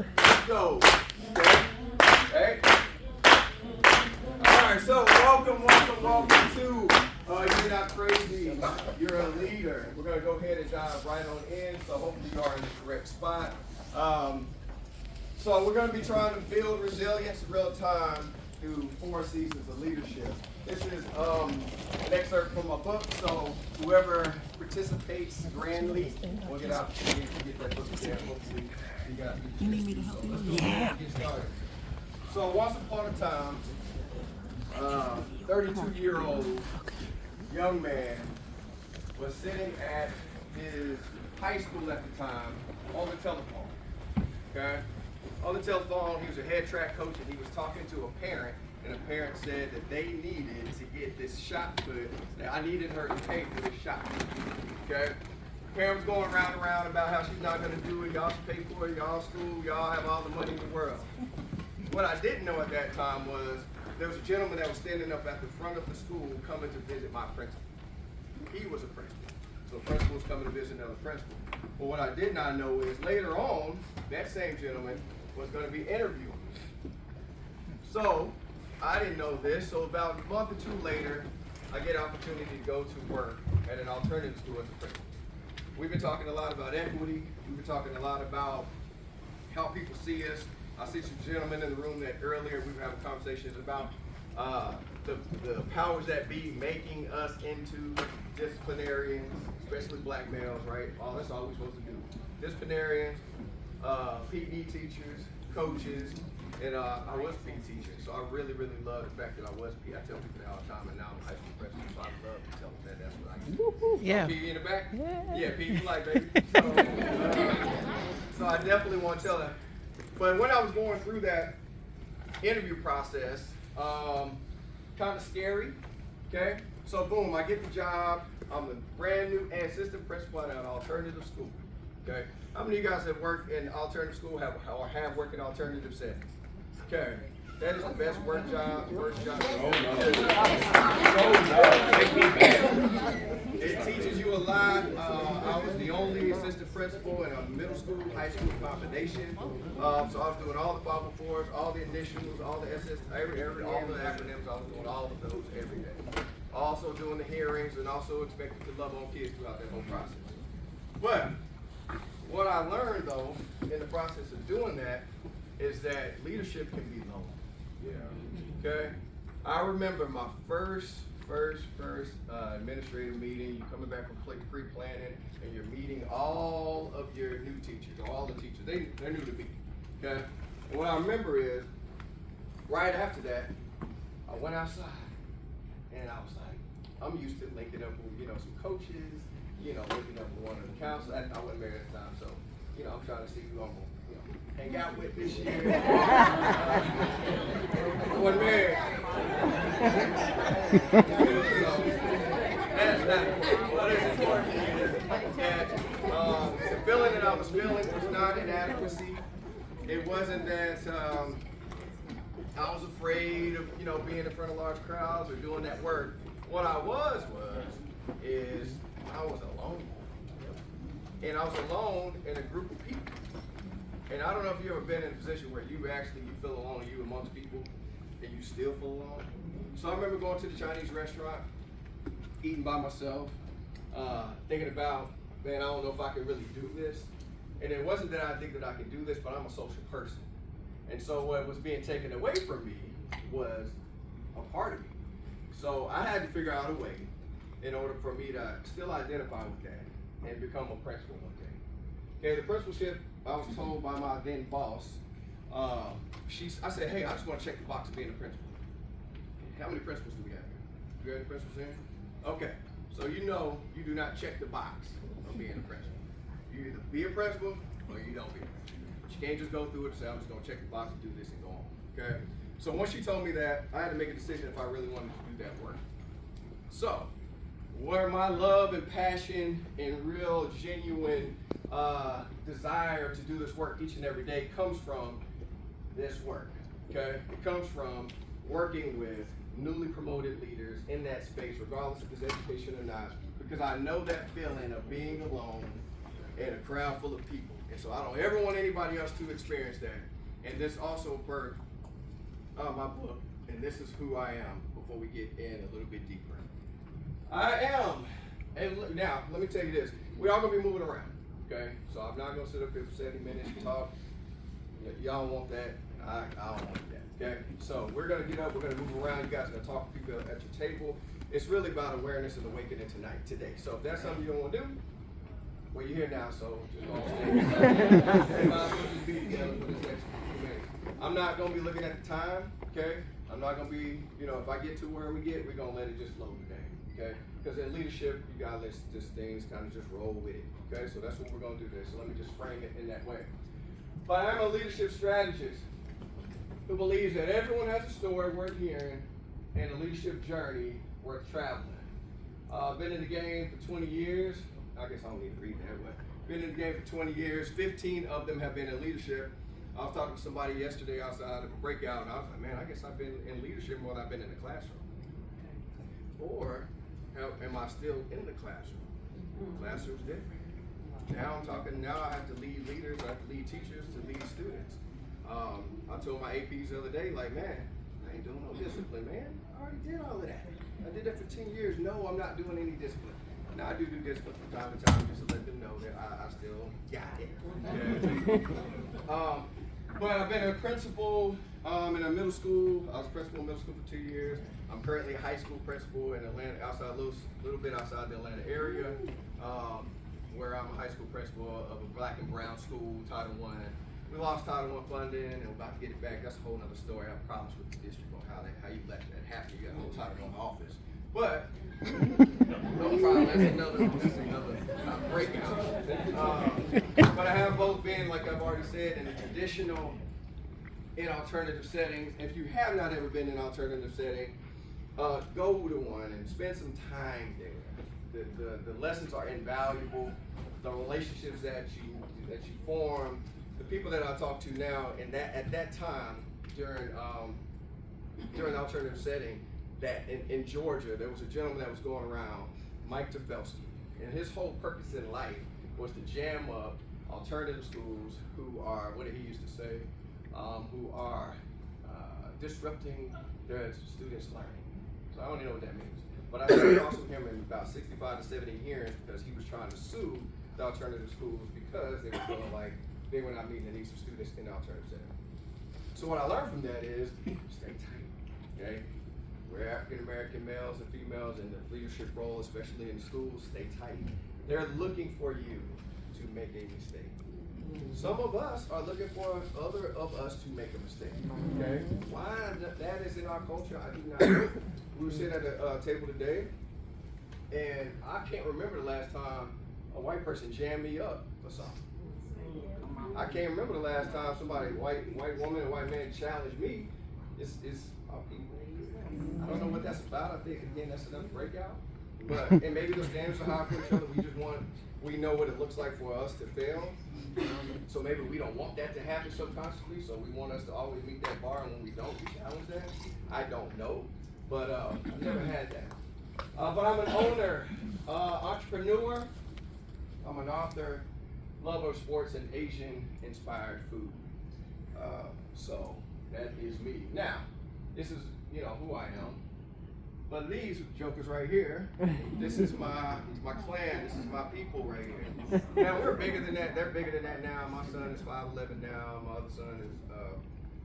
Let's go. Okay. Hey. All right, so welcome to You're Not Crazy, You're a Leader. We're going to go ahead and dive right on in, so hopefully you are in the correct spot. So we're going to be trying to build resilience in real time through 4 seasons of leadership. This is an excerpt from my book, so whoever participates grandly will get out to get that book there. Hopefully you need me to help you? Yeah. Get started. So once upon a time, 32-year-old young man was sitting at his high school at the time on the telephone. Okay? On the telephone, he was a head track coach, and he was talking to a parent, and the parent said that they needed to get this shot put, that I needed her to pay for this shot. Okay? The parent was going round and round about how she's not going to do it, y'all should pay for it, y'all school, y'all have all the money in the world. What I didn't know at that time was there was a gentleman that was standing up at the front of the school coming to visit my principal. He was a principal. So the principal was coming to visit another principal. But what I did not know is later on, that same gentleman was going to be interviewing. So I didn't know this. So about a month or 2 later, I get an opportunity to go to work at an alternative school as a principal. We've been talking a lot about equity. We've been talking a lot about how people see us. I see some gentlemen in the room that earlier we were having conversations about the powers that be making us into disciplinarians, especially black males, right? That's all we're supposed to do. Disciplinarians, PE teachers, coaches, and I was a PE teacher, so I really, really love the fact that I was PE. I tell people that all the time, and now I'm a high school president, so I love to tell them that that's what I do. Yeah. PE in the back? Yeah. PE for life, baby. So I definitely want to tell them. But when I was going through that interview process, kind of scary, okay? So boom, I get the job. I'm the brand new assistant principal at an alternative school, okay? How many of you guys have worked in alternative school or have worked in alternative settings? Okay, that is the best worst job. It teaches you a lot. I was the only assistant principal in a middle school, high school combination. So I was doing all the 504s, all the initials, all the SS, all the acronyms. I was doing all of those every day. Also doing the hearings and also expected to love on kids throughout that whole process. But what I learned though in the process of doing that is that leadership can be lonely. Yeah. Okay. I remember my first administrative meeting. You coming back from pre-planning, and you're meeting all of your new teachers, or all the teachers. They're new to me. Okay. And what I remember is, right after that, I went outside, and I was like, I'm used to linking up with some coaches, linking up with one of the counselors. I wasn't married at the time, so I'm trying to see who I'm gonna hang out with this year. I wasn't married. That's not what is important is that the feeling that I was feeling was not inadequacy. It wasn't that I was afraid of being in front of large crowds or doing that work. What I was I was alone. And I was alone in a group of people. And I don't know if you've ever been in a position where you feel alone, you amongst people, and you still feel alone. So I remember going to the Chinese restaurant, eating by myself, thinking about, man, I don't know if I can really do this. And it wasn't that I think that I could do this, but I'm a social person. And so what was being taken away from me was a part of me. So I had to figure out a way in order for me to still identify with that and become a principal one day. Okay, the principalship, I was told by my then boss, I said, hey, I just want to check the box of being a principal. How many principals do we have here? Do we have any principals here? Okay, so you do not check the box of being a principal. You either be a principal or you don't be a principal. But you can't just go through it and say, I'm just going to check the box and do this and go on. Okay? So once she told me that, I had to make a decision if I really wanted to do that work. So, where my love and passion and real genuine desire to do this work each and every day comes from this work, okay? It comes from working with newly promoted leaders in that space, regardless if it's education or not, because I know that feeling of being alone and a crowd full of people. And so I don't ever want anybody else to experience that. And this also birthed my book, and this is who I am before we get in a little bit deeper. I am, and now let me tell you this, we're all gonna be moving around, okay? So I'm not gonna sit up here for 70 minutes and talk. Y'all want that, I don't want that, okay? So we're gonna get up, we're gonna move around, you guys are gonna talk to people at your table. It's really about awareness and awakening today. So if that's something you don't wanna do, well, you're here now, so just go on stage. Be together for this next few minutes. I'm not gonna be looking at the time, okay? I'm not gonna be, if I get to where we get, we're gonna let it just flow today, okay? Because in leadership, you gotta let just things kind of just roll with it, okay? So that's what we're gonna do today. So let me just frame it in that way. But I'm a leadership strategist who believes that everyone has a story worth hearing and a leadership journey worth traveling. Been in the game for 20 years. I guess I don't need to read that, but been in the game for 20 years. 15 of them have been in leadership. I was talking to somebody yesterday outside of a breakout, and I was like, man, I guess I've been in leadership more than I've been in the classroom. Or am I still in the classroom? The classroom's different. Now I have to lead leaders, I have to lead teachers, to lead students. I told my APs the other day, like, man, I ain't doing no discipline, man. I already did all of that. I did that for 10 years. No, I'm not doing any discipline. Now I do discipline from time to time just to let them know that I still got it. Yeah. But I've been a principal in a middle school. I was a principal in middle school for 2 years. I'm currently a high school principal in Atlanta, outside a little bit outside the Atlanta area, where I'm a high school principal of a black and brown school, Title I. We lost Title I funding, and we're about to get it back. That's a whole other story. I have problems with the district on how you let that happen. You got a whole Title I office. But no problem. That's another breakout. But I have both been, like I've already said, in the traditional, in alternative settings. If you have not ever been in an alternative setting, go to one and spend some time there. The lessons are invaluable. The relationships that you form, the people that I talk to now, and that at that time during the alternative setting. That in Georgia, there was a gentleman that was going around, Mike Tefelsky, and his whole purpose in life was to jam up alternative schools who are, what did he used to say, who are disrupting their students' learning. So I don't even know what that means. But I talked to him in about 65 to 70 hearings because he was trying to sue the alternative schools because they were feeling like they were not meeting the needs of students in the alternative setting. So what I learned from that is stay tight, okay? We're African-American males and females in the leadership role, especially in schools, stay tight. They're looking for you to make a mistake. Some of us are looking for other of us to make a mistake, okay? Why that is in our culture, I do not know. We were sitting at a table today, and I can't remember the last time a white person jammed me up for something. I can't remember the last time somebody, white woman and white man challenged me. It's our people. I don't know what that's about. I think, again, that's another breakout. But, and maybe the standards are high for each other. We know what it looks like for us to fail. So maybe we don't want that to happen subconsciously. So we want us to always meet that bar, and when we don't, we challenge that. I don't know. But I've never had that. But I'm an owner, entrepreneur. I'm an author, lover of sports and Asian-inspired food. So that is me. Now, this is who I am. But these jokers right here, this is my clan, this is my people right here. Now we're bigger than that, they're bigger than that now. My son is 5'11" now, my other son is,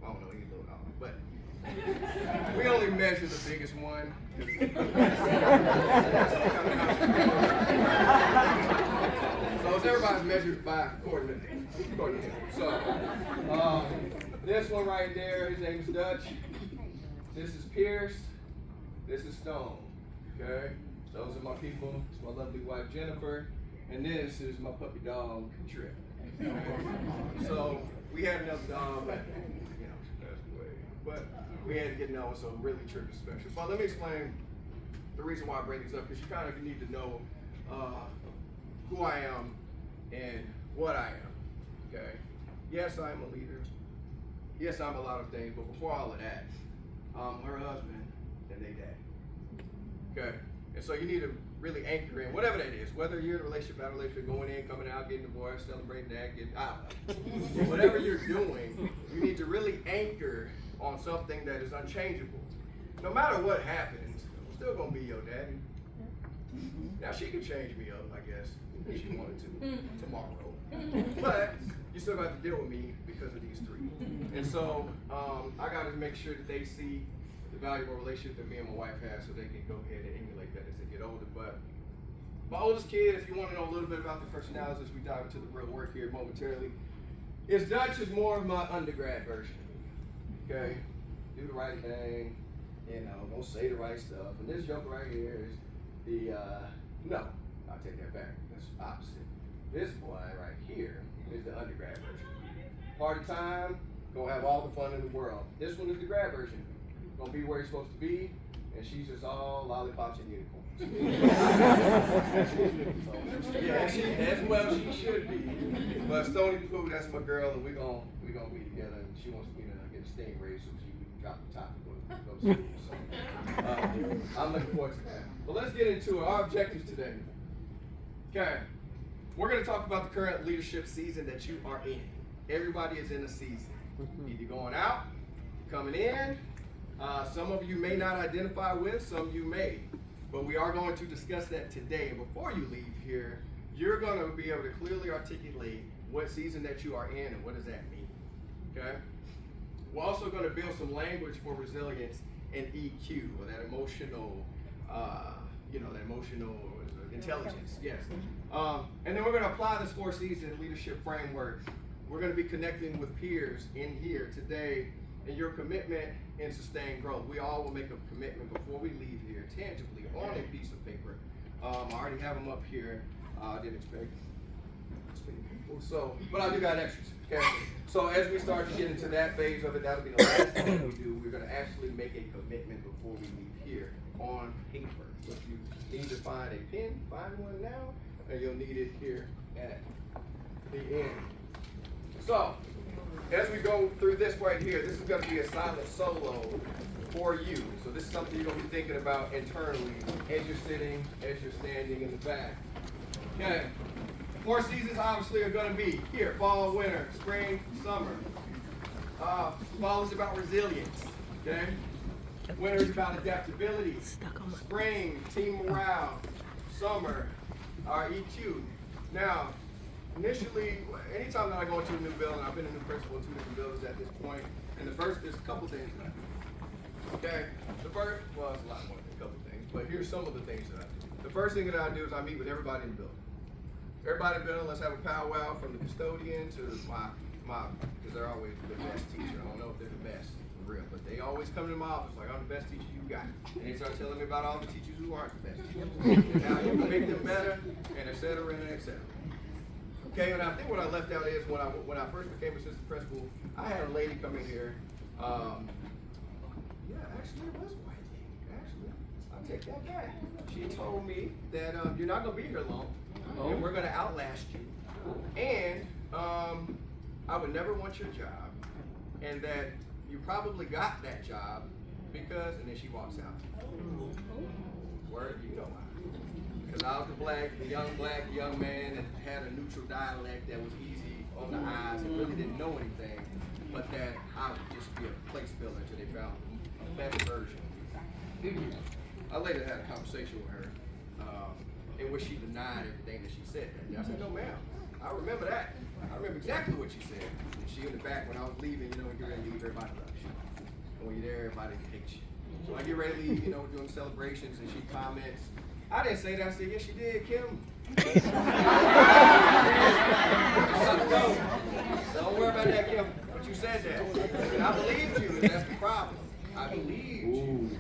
I don't know, he's a little out, but we only measure the biggest one. So everybody's measured by according to him. So, this one right there, his name is Dutch. This is Pierce, this is Stone, okay? Those are my people. It's my lovely wife, Jennifer, and this is my puppy dog, Trip. Okay? So we had another dog, but, she passed away. But we had to get another one, so really Trip is special. But let me explain the reason why I bring this up, because you kind of need to know who I am and what I am, okay? Yes, I am a leader. Yes, I'm a lot of things, but before all of that, her husband and they dad. Okay? And so you need to really anchor in, whatever that is, whether you're in a relationship, out of a relationship, going in, coming out, getting divorced, celebrating that, getting out. Whatever you're doing, you need to really anchor on something that is unchangeable. No matter what happens, I'm still going to be your daddy. Now, she can change me up, I guess, if she wanted to, tomorrow. But you still got to deal with me because of these three. And so I got to make sure that they see the valuable relationship that me and my wife have so they can go ahead and emulate that as they get older. But my oldest kid, if you want to know a little bit about their personalities as we dive into the real work here momentarily, is Dutch is more of my undergrad version. Okay? Do the right thing, you know, don't say the right stuff. And this joke right here is the, no, I'll take that back. That's opposite. This boy right here is the undergrad version. Party time, gonna have all the fun in the world. This one is the grad version. Gonna be where he's supposed to be, and she's just all lollipops and unicorns. So, yeah, she, as well she should be. But Stony Pooh, that's my girl, and we gonna be together. And she wants me to get a stingray so she can drop the top and go to school. So I'm looking forward to that. But let's get into it. Our objectives today. Okay, we're gonna talk about the current leadership season that you are in. Everybody is in a season. Either going out, coming in. Some of you may not identify with, some you may. But we are going to discuss that today. And before you leave here, you're going to be able to clearly articulate what season that you are in and what does that mean. Okay? We're also going to build some language for resilience and EQ, or that emotional, intelligence. Yes. And then we're going to apply this 4-season leadership framework. We're going to be connecting with peers in here today in your commitment and sustained growth. We all will make a commitment before we leave here, tangibly, on a piece of paper. I already have them up here. I didn't expect this many people. So, but I do got extras, okay? So as we start to get into that phase of it, that'll be the last thing we do. We're gonna actually make a commitment before we leave here on paper. So if you need to find a pen, find one now, and you'll need it here at the end. So, as we go through this right here, this is going to be a silent solo for you. So this is something you're going to be thinking about internally as you're sitting, as you're standing in the back. Okay. 4 seasons obviously are going to be here: fall, winter, spring, summer. Fall is about resilience. Okay. Winter is about adaptability. Spring, team morale. Summer, our EQ. Now, initially, anytime that I go into a new building, I've been a new principal in 2 different buildings at this point, and there's a couple things that I do. Okay? The first, well, it's a lot more than a couple things, but here's some of the things that I do. The first thing that I do is I meet with everybody in the building. Everybody in the building, let's have a powwow from the custodian to my, because they're always the best teacher. I don't know if they're the best, for real, but they always come to my office like, I'm the best teacher you got. And they start telling me about all the teachers who aren't the best teachers. And how you can make them better, and et cetera, and et cetera. Okay, and I think what I left out is when I first became assistant principal, I had a lady come in here. Actually, it was white. Actually, I'll take that back. She told me that you're not going to be here long, and we're going to outlast you. And I would never want your job, and that you probably got that job because, and then she walks out. Word, you know why. Because I was the young man that had a neutral dialect that was easy on the eyes and really didn't know anything, but that I would just be a place filler until they found a better version. I later had a conversation with her in which she denied everything that she said that day. I said, no ma'am, I remember that. I remember exactly what she said. And she in the back, when I was leaving, when you're ready to leave, everybody loves you. And when you're there, everybody hates you. So I get ready to leave, we're doing celebrations, and she comments, I didn't say that. I said, yes, you did, Kim. Don't worry about that, Kim. But you said that. And I believed you, and that's the problem. I believed you.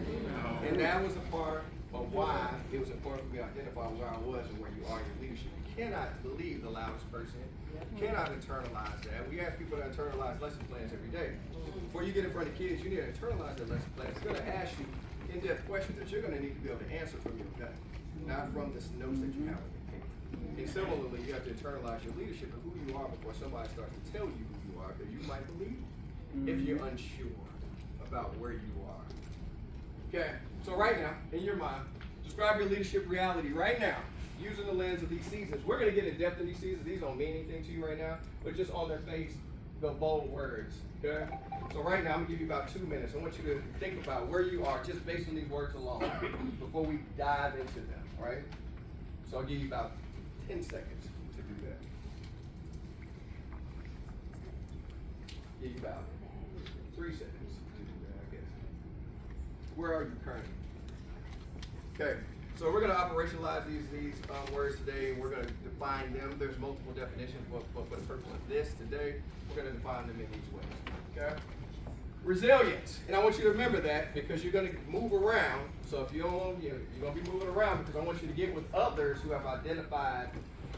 And that was a part of why it was important for me to identify where I was and where you are in your leadership. You cannot believe the loudest person. You cannot internalize that. We ask people to internalize lesson plans every day. Before you get in front of kids, you need to internalize that lesson plan. It's going to ask you in-depth questions that you're going to need to be able to answer from your gut, not from the notes that you have on your paper. And similarly, you have to internalize your leadership and who you are before somebody starts to tell you who you are, because you might believe if you're unsure about where you are. Okay, so right now, in your mind, Describe your leadership reality right now, using the lens of these seasons. We're going to get in depth in these seasons. These don't mean anything to you right now, but just on their face, the bold words. Okay? So right now, I'm going to give you about 2 minutes. I want you to think about where you are just based on these words alone before we dive into them. All right? So I'll give you about 10 seconds to do that. Give you about 3 seconds to do that, I guess. Where are you currently? Okay, so we're going to operationalize these words today, and we're going to define them. There's multiple definitions, but for the purpose of this today, we're going to define them in these ways. Okay? Resilience, and I want you to remember that because you're going to move around. So if you don't, you're going to be moving around because I want you to get with others who have identified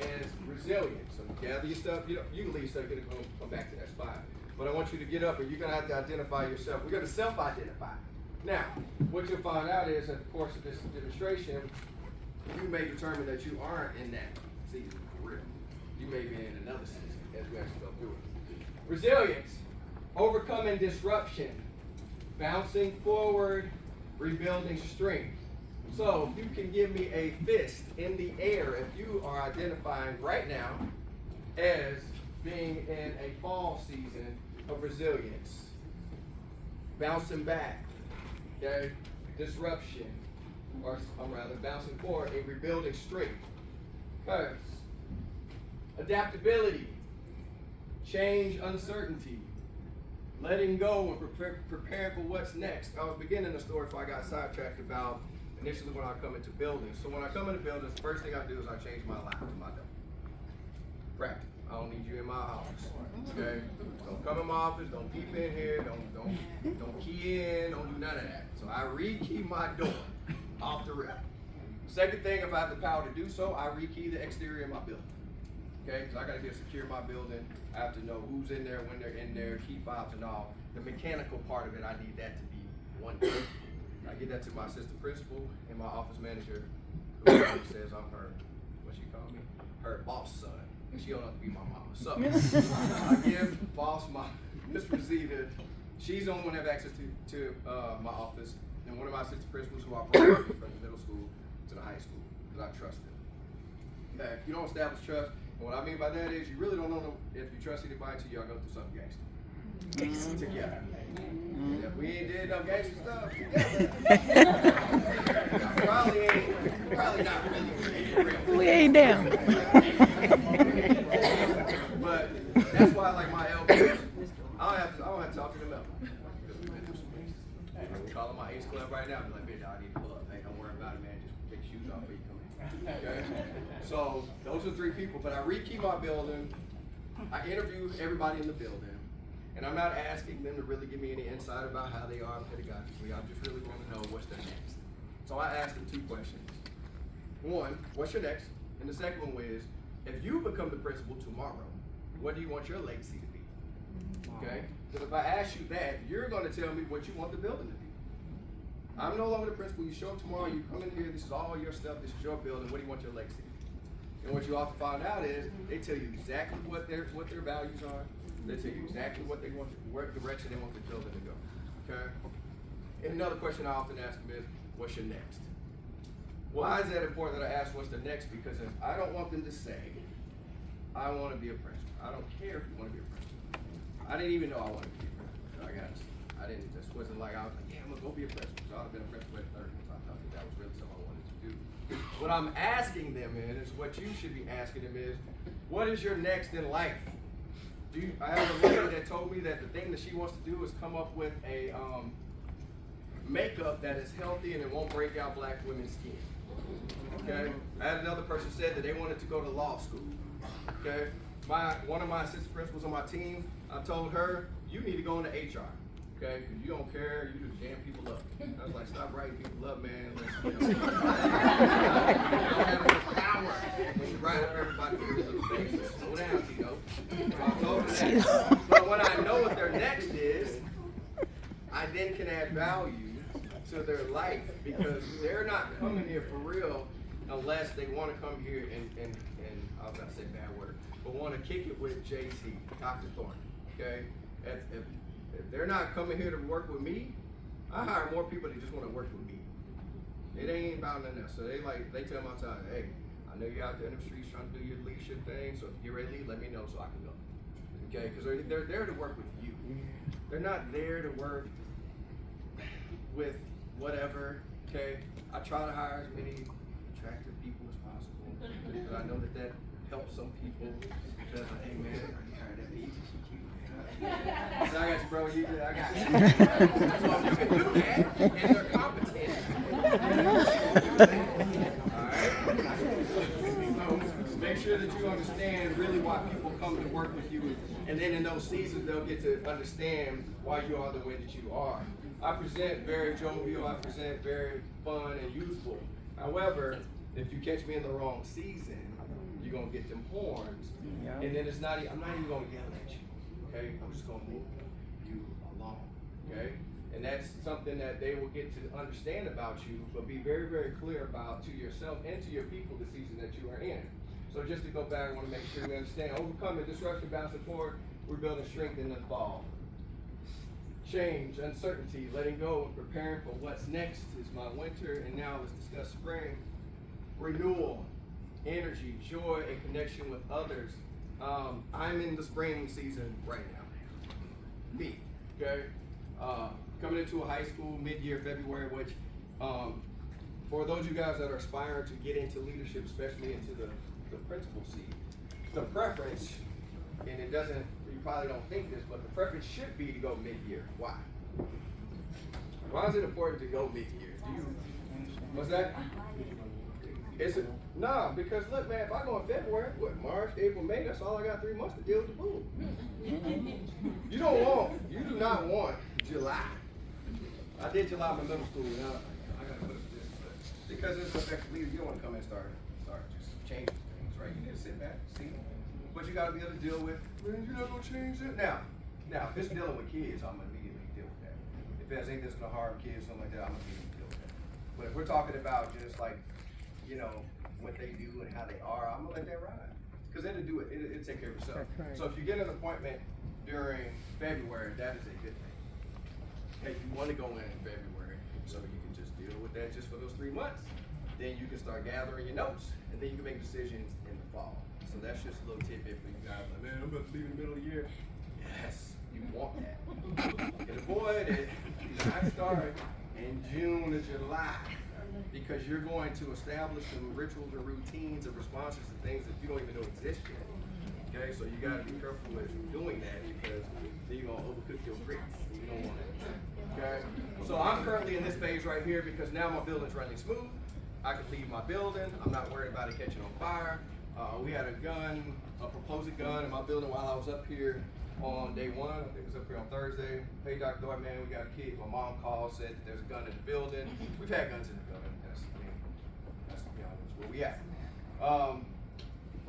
as resilient. So gather your stuff. You can leave stuff. You're going to come back to that spot. But I want you to get up, and you're going to have to identify yourself. We're going to self-identify. Now, what you'll find out is, at the course of this demonstration, you may determine that you aren't in that season for real. You may be in another season as we actually go through it. Resilience, overcoming disruption, bouncing forward, rebuilding strength. So, if you can give me a fist in the air if you are identifying right now as being in a fall season of resilience, bouncing back. Okay, disruption, or rather bouncing forward, a rebuilding strength. First, adaptability, change, uncertainty, letting go and preparing for what's next. I was beginning the story before I got sidetracked about initially when I come into buildings. So when I come into buildings, the first thing I do is I change my life to my door. Practice. I don't need you in my office. Okay? Don't come in my office, don't peep in here, don't key in, don't do none of that. So I re-key my door off the rip. Second thing, if I have the power to do so, I re-key the exterior of my building. Okay? Because I gotta get secure my building. I have to know who's in there, when they're in there, key fobs and all. The mechanical part of it, I need that to be one thing. I get that to my assistant principal and my office manager, who says I'm her, what she call me? Her boss son. And she don't have to be my mama. So I give boss Miss Rosita, she's the only one that have access to my office, and one of my assistant principals who operate from the middle school to the high school, because I trust them. Okay, if you don't establish trust, and what I mean by that is you really don't know if you trust anybody until y'all go through something gangster together. And if we ain't did no gangster stuff together, probably not really. We ain't down. But that's why, like my elders, I don't have to talk to them ever. Because we've been through some things. I'm calling my ace club right now. Be like, bitch, I need to pull up. Hey, don't worry about it, man. Just take your shoes off when you come in. Okay? So those are 3 people. But I re-key my building. I interview everybody in the building. And I'm not asking them to really give me any insight about how they are pedagogically. I just really want to know what's their next. So I asked them 2 questions. One, what's your next? And the second one is, if you become the principal tomorrow, what do you want your legacy to be? Okay? Because if I ask you that, you're going to tell me what you want the building to be. I'm no longer the principal. You show up tomorrow, you come in here, this is all your stuff, this is your building, what do you want your legacy to be? And what you often find out is, they tell you exactly what their values are. They tell you exactly what they want, what direction they want the building to go. Okay? And another question I often ask them is, what's your next? Why is that important that I ask what's the next? Because I don't want them to say, I want to be a principal. I don't care if you want to be a principal. I didn't even know I wanted to be a principal. I didn't, this wasn't like, I was like, yeah, I'm going to go be a principal. So I'd have been a principal at 30 if I thought that was really something I wanted to do. What I'm asking them is, what you should be asking them is, what is your next in life? I have a lady that told me that the thing that she wants to do is come up with a makeup that is healthy and it won't break out black women's skin. Okay? I had another person said that they wanted to go to law school. Okay? One of my assistant principals on my team, I told her, you need to go into HR. Okay? Because you don't care, you just jam people up. I was like, stop writing people up, man. You don't have enough power when you write up everybody for your little faces. Slow down, Tito. So I told her that. But when I know what their next is, I then can add value to their life, because they're not coming here for real unless they want to come here and I was about to say bad word, but want to kick it with JC, Dr. Thornton. Okay? If they're not coming here to work with me, I hire more people that just want to work with me. It ain't about nothing else. So they tell my time, hey, I know you're out there in the streets trying to do your leadership thing, so if you get ready to leave, let me know so I can go. Okay, because they're there to work with you. They're not there to work with whatever. Okay, I try to hire as many attractive people as possible because I know that helps some people. Because hey man, are you hiring that bitch? She cute. So I got you, bro. I got you. So if you can do that and they're competent. Make sure that you understand really why people come to work with you, and then in those seasons they'll get to understand why you are the way that you are. I present very jovial, I present very fun and youthful. However, if you catch me in the wrong season, you're gonna get them horns, and then I'm not even gonna yell at you. Okay, I'm just gonna move you along. Okay, and that's something that they will get to understand about you, but be very, very clear about to yourself and to your people the season that you are in. So just to go back, I want to make sure we understand. Overcoming disruption, bouncing forward, we're building strength in the fall. Change, uncertainty, letting go, and preparing for what's next is my winter. And now let's discuss spring. Renewal, energy, joy, and connection with others. I'm in the spring season right now. Me, okay? Coming into a high school mid-year February, which for those of you guys that are aspiring to get into leadership, especially into the principal seat, the preference, and it doesn't, you probably don't think this, but the preference should be to go mid-year. Why? Why is it important to go mid-year? What's that? No, because look, man, if I go in February, March, April, May, that's all I got 3 months to deal with the bull. You do not want July. I did July in my middle school, now I gotta put up this, because it's an effective leader, you don't want to come in and start just changing things, right? You need to sit back, see, but you gotta be able to deal with, man, you're not gonna change it. Now, if it's dealing with kids, I'm gonna immediately deal with that. If there's anything that's gonna harm kids, something like that, I'm gonna immediately deal with that. But if we're talking about just like, what they do and how they are, I'm gonna let that ride. Because it'll do it, it'll take care of itself. Right. So if you get an appointment during February, that is a good thing. Hey, you wanna go in February, so you can just deal with that just for those 3 months. Then you can start gathering your notes, and then you can make decisions in the fall. So that's just a little tidbit for you guys. Like, man, I'm about to leave in the middle of the year. Yes, you want that. You can avoid it. You not start in June or July, because you're going to establish some rituals and routines and responses to things that you don't even know exist yet. Okay, so you got to be careful with doing that, because then you're going to overcook your grits. You don't want it. Okay, so I'm currently in this phase right here because now my building's running smooth. I can leave my building. I'm not worried about it catching on fire. We had a proposed gun in my building while I was up here on day one. I think it was up here on Thursday. Hey, Dr. Doyle, man, we got a kid. My mom called, said that there's a gun in the building. We've had guns in the building. That's to be honest, where we at.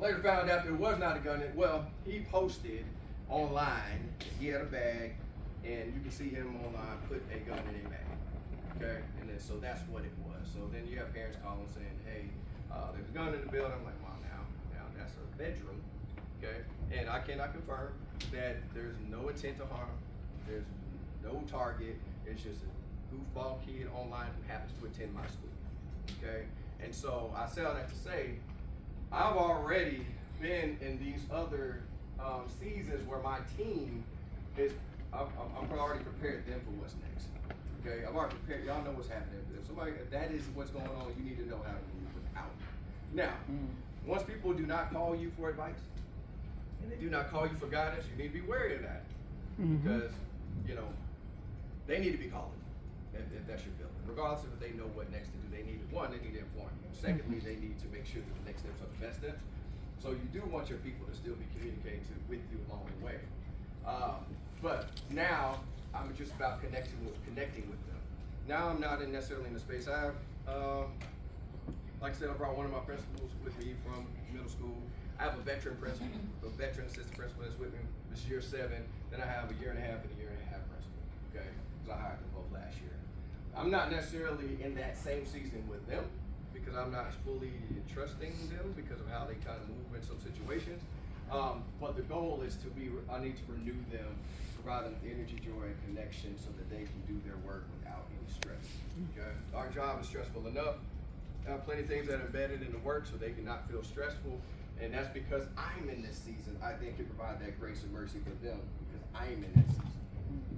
Later found out there was not a gun. Well, he posted online. He had a bag, and you can see him online put a gun in a bag. Okay, and then so that's what it was. So then you have parents calling saying, hey, there's a gun in the building. I'm like, Mom, now that's a bedroom. Okay, and I cannot confirm that there's no intent to harm. There's no target. It's just a goofball kid online who happens to attend my school. Okay, and so I say all that to say, I've already been in these other seasons where my team is, I've already prepared them for what's next. Okay, I've already prepared, y'all know what's happening. If that is what's going on, you need to know how to move without. Now, once people do not call you for advice, and they do not call you for guidance, you need to be wary of that. Because, they need to be calling you if that's your building. Regardless of if they know what next to do, they need to inform you. Secondly, they need to make sure that the next steps are the best steps. So you do want your people to still be communicating with you along the way. But now I'm just about connecting with them. Now I'm not necessarily in the space. I have, like I said, I brought one of my principals with me from middle school. I have a veteran principal, a veteran assistant principal that's with me this year 7. Then I have a year and a half and a year and a half principal. Okay, because I hired them both last year. I'm not necessarily in that same season with them because I'm not fully trusting them because of how they kind of move in some situations. But the goal is I need to renew them provide them energy, joy, and connection so that they can do their work without any stress. Okay? Our job is stressful enough. There are plenty of things that are embedded in the work so they cannot feel stressful. And that's because I'm in this season. I think can provide that grace and mercy for them because I'm in that season.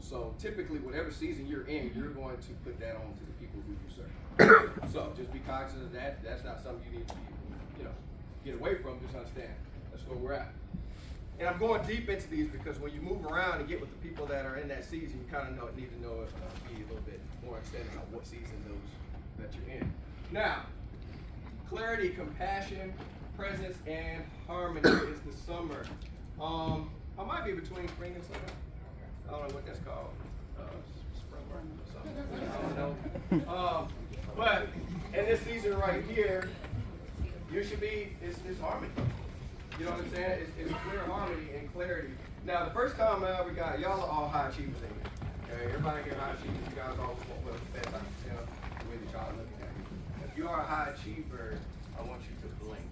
So typically, whatever season you're in, you're going to put that on to the people who you serve. So just be cognizant of that. That's not something you need to, get away from. Just understand that's where we're at. And I'm going deep into these because when you move around and get with the people that are in that season, you kind of need to know be a little bit more extended on what season those that you're in. Now, clarity, compassion, presence, and harmony is the summer. I might be between spring and summer. I don't know what that's called. Spring or something. I don't know. But in this season right here, you should be, it's harmony. You know what I'm saying? It's clear harmony and clarity. Now, the first time I ever got, y'all are all high achievers in here. Okay, everybody here high achievers. You guys always want well, the best I can tell the way that y'all are looking at me. If you are a high achiever, I want you to blink.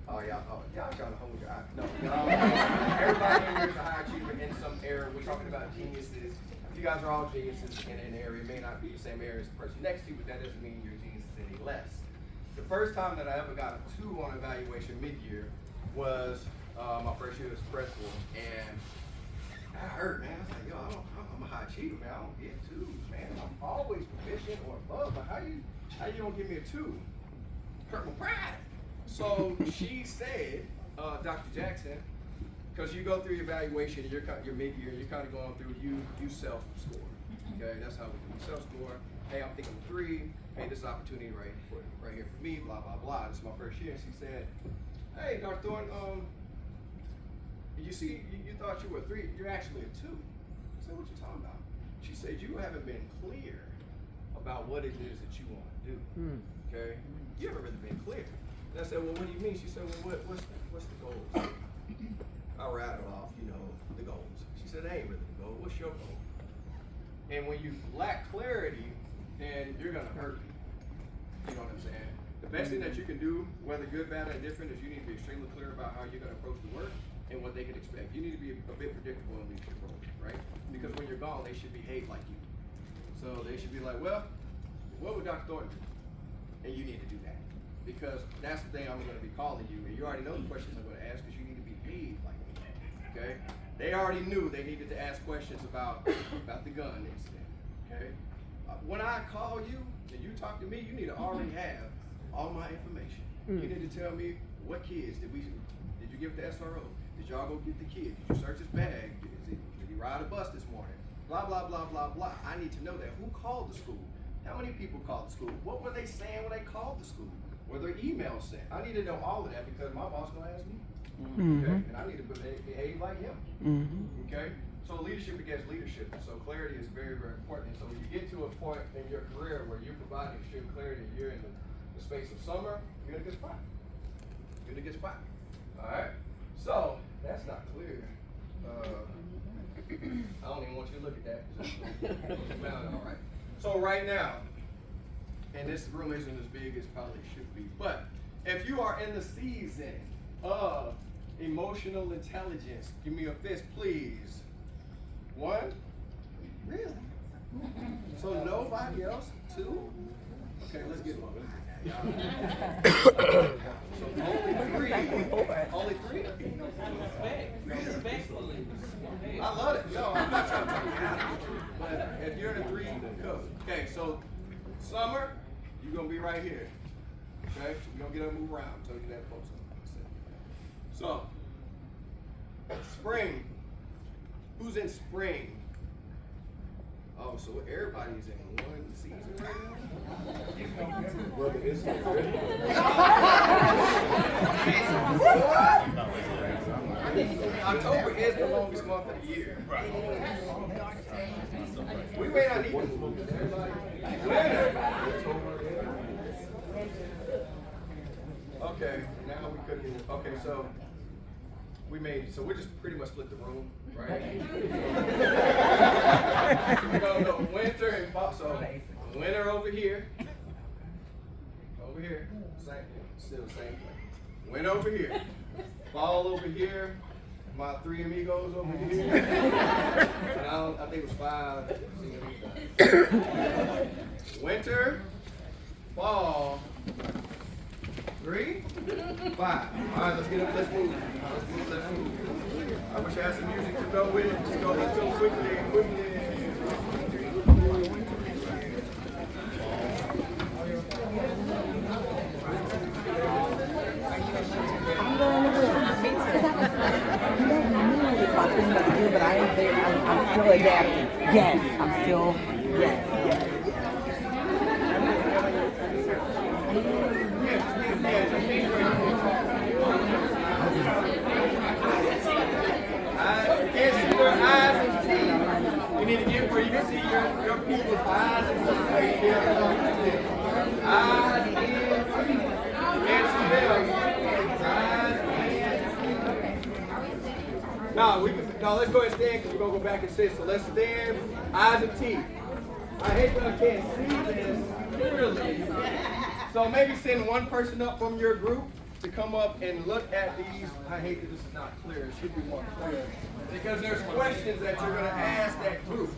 Y'all trying to hold your eye. No, everybody in here is a high achiever in some area. We're talking about geniuses. You guys are all geniuses in an area. It may not be the same area as the person next to you, but that doesn't mean you're geniuses any less. The first time that I ever got a 2 on evaluation mid-year was my first year as principal, and that hurt, man. I was like, yo, I'm a high achiever, man. I don't get 2s, man. I'm always proficient or above, but how you don't give me a 2? Hurt my pride. So she said, Dr. Jackson, because you go through your evaluation, and your mid-year, you're kind of going through, you self-score. Okay, that's how we do. We self-score. Hey, I'm thinking 3. Hey, this opportunity right here for me, blah, blah, blah. This is my first year. And she said, hey, Dr. Thornton, you thought you were 3. You're actually a 2. I said, what you talking about? She said, you haven't been clear about what it is that you want to do. Okay? You haven't really been clear. And I said, well, what do you mean? She said, well, what's the goals? I rattled off, the goals. She said, that ain't really the goal. What's your goal? And when you lack clarity, then you're going to hurt people. You know what I'm saying? The best thing that you can do, whether good, bad, or indifferent, is you need to be extremely clear about how you're going to approach the work and what they can expect. You need to be a bit predictable in leadership roles, right? Because when you're gone, they should behave like you. So they should be like, well, what would Dr. Thornton do? And you need to do that. Because that's the thing I'm going to be calling you. And you already know the questions I'm going to ask because you need to behave like me. Okay? They already knew they needed to ask questions about the gun incident. Okay? When I call you and you talk to me, you need to already have all my information. You need to tell me what kids did you give it to SRO? Did y'all go get the kid? Did you search his bag? Did he ride a bus this morning? Blah, blah, blah, blah, blah. I need to know that. Who called the school? How many people called the school? What were they saying when they called the school? Were there emails sent? I need to know all of that because my boss gonna ask me. Okay? And I need to behave like him. Okay? So leadership begets leadership. So clarity is very, very important. And so when you get to a point in your career where you're providing extreme clarity, you're in the space of summer, you're in a good spot. You're in a good spot. All right? So that's not clear. I don't even want you to look at that. All right. So right now, and this room isn't as big as probably should be, but if you are in the season of emotional intelligence, give me a fist, please. 1? Really? So nobody else? 2? Okay, let's get one. So only 3. Only 3? Respectfully. I love it. No, I'm not trying to take it out of you. But if you're in a 3, go. Okay, so summer, you're going to be right here. Okay? So we're going to get up and move around. I'm telling you that, folks. So, spring. Who's in spring? Oh, so everybody's in one season right now? Brother, it's October is the longest month of the year. Right. We may not need to move. Everybody. Okay, now we could get. Okay, so we made it. So we just pretty much split the room, right? No, winter and fall. So winter over here. Over here. Same, still the same thing. Winter over here. Fall over here. my three amigos over here. And I think it was 5. Winter, fall, 3, 5. All right, let's get up. Let's move. Let's move. I wish I had some music to go with it. Just go. Let's go quickly. I'm going to win. Me too. But I ain't there. I'm still adapting. Yes, I'm still. Yes. Eyes and teeth. You need to get where you can see your people's eyes and teeth. Eyes and teeth. Can't see them. Eyes and teeth. Now let's go ahead and stand because we're gonna go back and sit. So let's stand. Eyes and teeth. I hate when I can't see this clearly. So maybe send one person up from your group to come up and look at these. I hate that this is not clear. It should be more clear. Because there's questions that you're going to ask that group.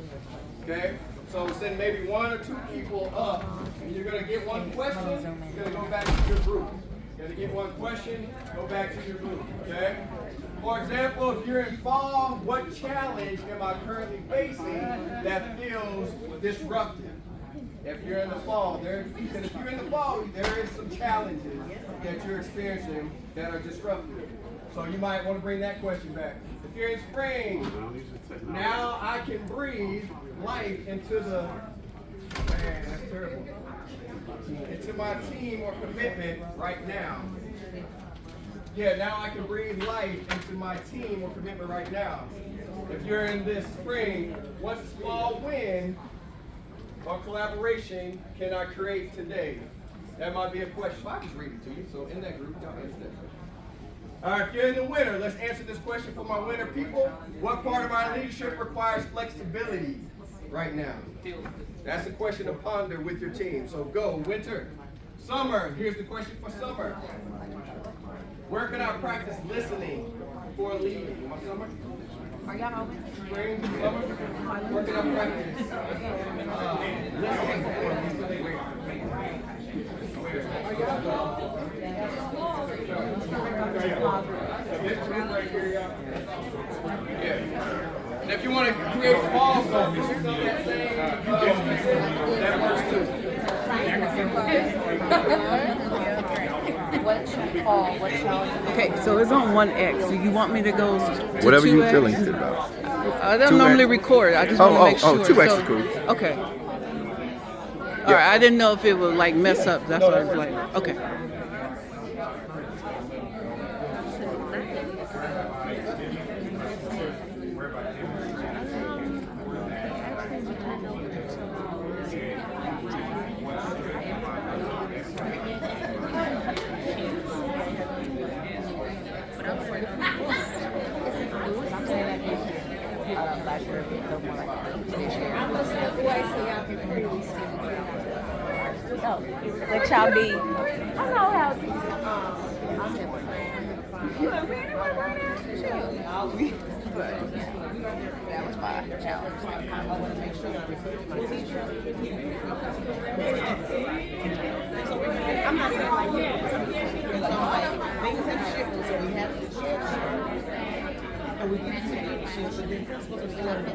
Okay? So send maybe 1 or 2 people up, and you're going to get one question, you're going to go back to your group. You're going to get one question, go back to your group. Okay? For example, if you're in fall, what challenge am I currently facing that feels disruptive? If you're in the fall, there is some challenges that you're experiencing that are disruptive. So you might want to bring that question back. If you're in spring, now I can breathe life into the, man, that's terrible, into my team or commitment right now. Yeah, now I can breathe life into my team or commitment right now. If you're in this spring, what small win or collaboration can I create today? That might be a question. I'll just read it to you. So in that group, y'all answer that question. All right, if you're in the winter, let's answer this question for my winter people. What part of my leadership requires flexibility right now? That's a question to ponder with your team. So go, winter. Summer, here's the question for summer. Where can I practice listening before leading? My summer? Are y'all open? Spring, summer? Where can I practice listening before leading? Yeah. And if you want to create small focus, that works too. Okay, so it's on 1X. Do you want me to go to whatever 2X? you're feeling good about. I don't normally record. I just want to make sure. 2X is cool. Okay. All right. I didn't know if it would like mess up. That's what I was like. Okay. Let y'all be. I know how. That was my challenge. I want to make sure I'm not saying like things have shifted, so we have to shift. And we need to shift, but then principles are still in.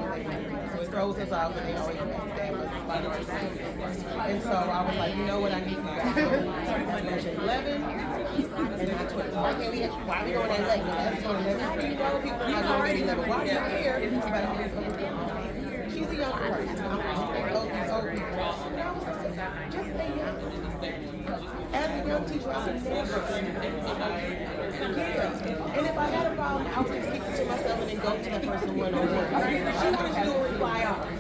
So it throws us off, and they always stab us by the right side. And so I was like, you know what, I need you guys to measure 11 and not 12. Why can't we actually, why are we going at 11? That's on 11. How do you know people are not going at 11? Why are you here? She's a young person. I'm like, old people. Just say yes. As a young teacher, I would never. And if I had a problem, I would just keep it to myself and then go to that person one-on-one. She wanted to do it by ours.